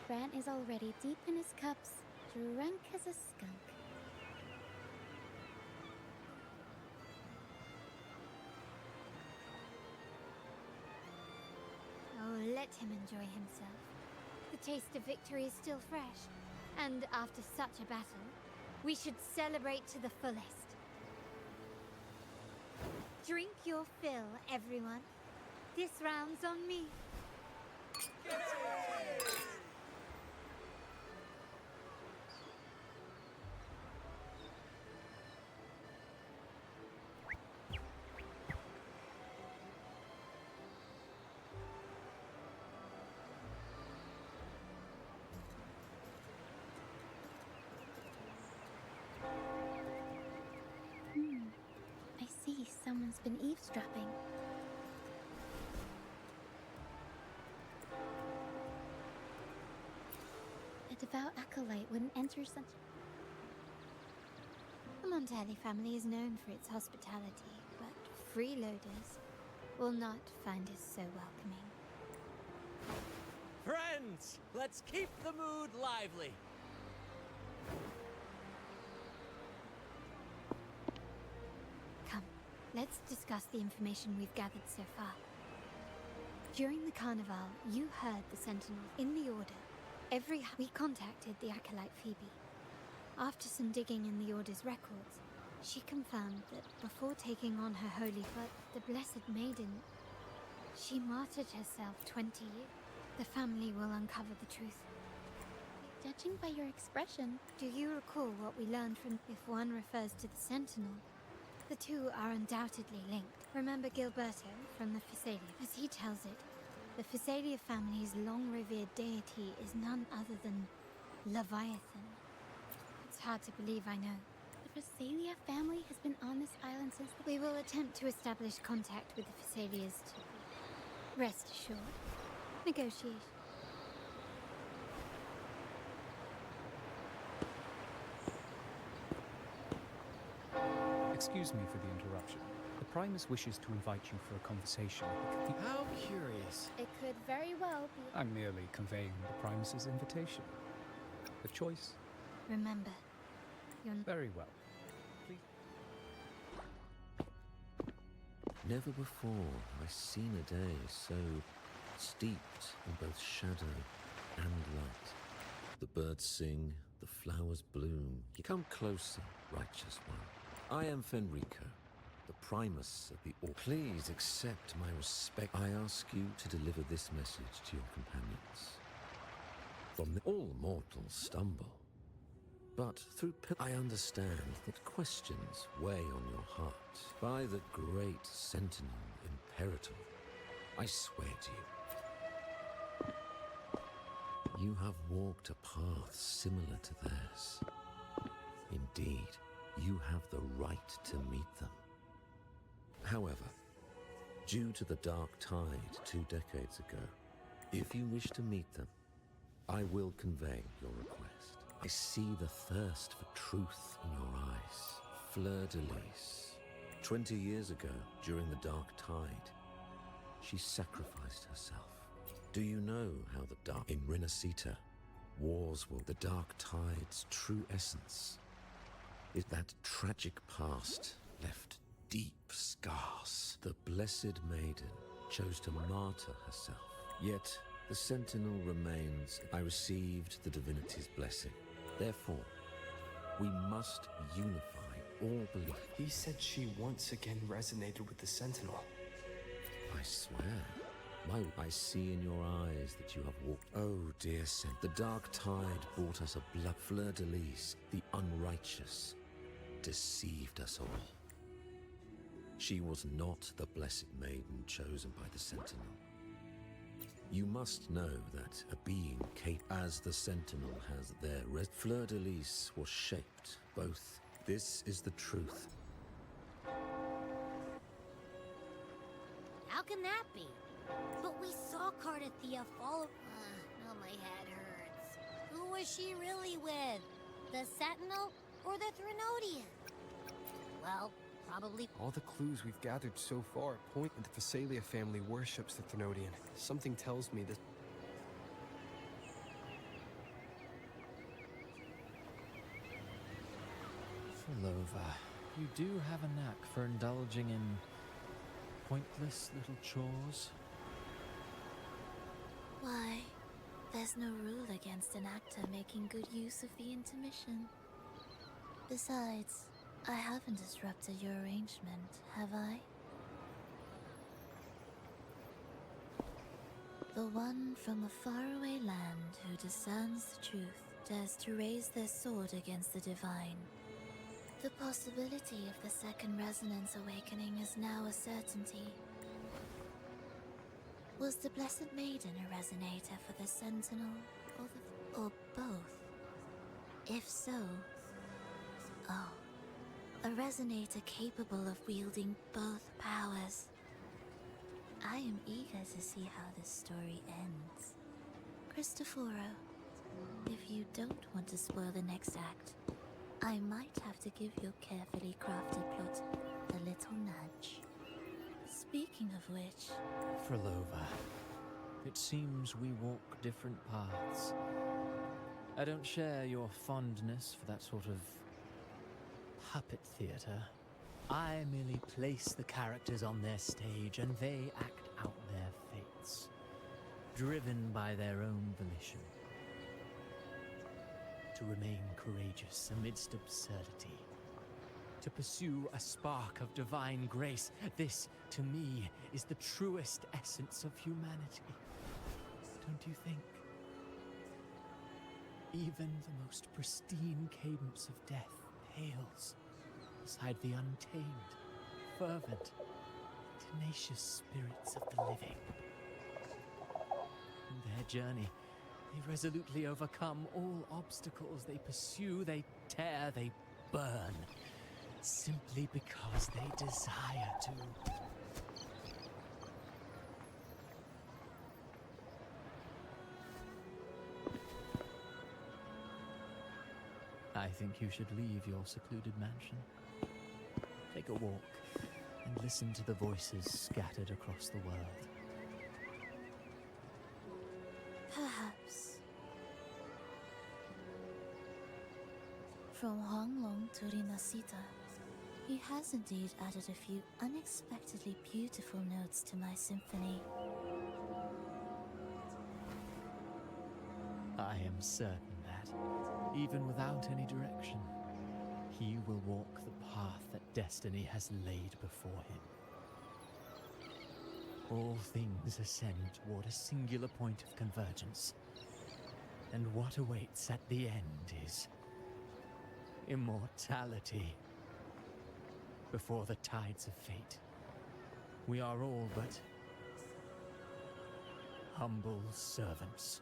Brant is already deep in his cups, drunk as a skunk. Oh, let him enjoy himself. The taste of victory is still fresh, and after such a battle, we should celebrate to the fullest. Drink your fill, everyone. This round's on me. I see someone's been eavesdropping. A devout acolyte wouldn't enter such... The Montelli family is known for its hospitality, but freeloaders will not find us so welcoming. Friends, let's keep the mood lively. Come, let's discuss the information we've gathered so far. During the Carnival, you heard the Sentinels in the Order. We contacted the acolyte Phoebe. After some digging in the Order's records, she confirmed that before taking on her holy foot, the Blessed Maiden, she martyred herself 20 years. The family will uncover the truth. Judging by your expression, do you recall what we learned from if one refers to the Sentinel? The two are undoubtedly linked. Remember Gilberto from the Physalia? As he tells it, the Physalia family's long-revered deity is none other than Leviathan. It's hard to believe, I know. The Physalia family has been on this island since... We will attempt to establish contact with the Physalias to... Rest assured. Negotiate. Excuse me for the interruption. The Primus wishes to invite you for a conversation. How curious. It could very well be... I'm merely conveying the Primus's invitation. The choice? Remember, you're... Very well. Never before have I seen a day so steeped in both shadow and light. The birds sing, the flowers bloom. You come closer, righteous one. I am Fenrico, the Primus of the Order. Please accept my respect. I ask you to deliver this message to your companions. From all mortals stumble, but through I understand that questions weigh on your heart. By the great Sentinel Imperator, I swear to you, you have walked a path similar to theirs. Indeed, you have the right to meet them. However, due to the Dark Tide 2 decades ago, if you wish to meet them, I will convey your request. I see the thirst for truth in your eyes. Fleur de Lis. 20 years ago, during the Dark Tide, she sacrificed herself. Do you know how the dark... In Renacita, wars were the Dark Tide's true essence. Is that tragic past left deep scars. The Blessed Maiden chose to martyr herself. Yet, the Sentinel remains. I received the divinity's blessing. Therefore, we must unify all belief. He said she once again resonated with the Sentinel. I swear. I see in your eyes that you have walked. Oh, dear Sentinel. The Dark Tide brought us a blood. Fleur de Lis, the unrighteous, deceived us all. She was not the Blessed Maiden chosen by the Sentinel. You must know that a being capable as the Sentinel has their Fleur de Lis was shaped both. This is the truth. How can that be? But we saw Cardathea follow... now my head hurts. Who was she really with? The Sentinel or the Threnodian? Well, probably... All the clues we've gathered so far point that the Physalia family worships the Threnodian. Something tells me that... Flova, you do have a knack for indulging in pointless little chores. Why? There's no rule against an actor making good use of the intermission. Besides, I haven't disrupted your arrangement, have I? The one from a faraway land who discerns the truth dares to raise their sword against the divine. The possibility of the second resonance awakening is now a certainty. Was the Blessed Maiden a resonator for the Sentinel, or both? If so, oh, a resonator capable of wielding both powers. I am eager to see how this story ends. Cristoforo, if you don't want to spoil the next act, I might have to give your carefully crafted plot a little nudge. Speaking of which... Frolova, it seems we walk different paths. I don't share your fondness for that sort of puppet theater. I merely place the characters on their stage and they act out their fates, driven by their own volition. To remain courageous amidst absurdity. To pursue a spark of divine grace. This, to me, is the truest essence of humanity. Don't you think? Even the most pristine cadence of death pales beside the untamed, fervent, tenacious spirits of the living. In their journey, they resolutely overcome all obstacles. They pursue, they tear, they burn, simply because they desire to. I think you should leave your secluded mansion. Take a walk and listen to the voices scattered across the world. Perhaps. From Honglong to Rinasita, he has indeed added a few unexpectedly beautiful notes to my symphony. I am certain that, even without any direction, he will walk the path that destiny has laid before him. All things ascend toward a singular point of convergence, and what awaits at the end is immortality. Before the tides of fate, we are all but humble servants.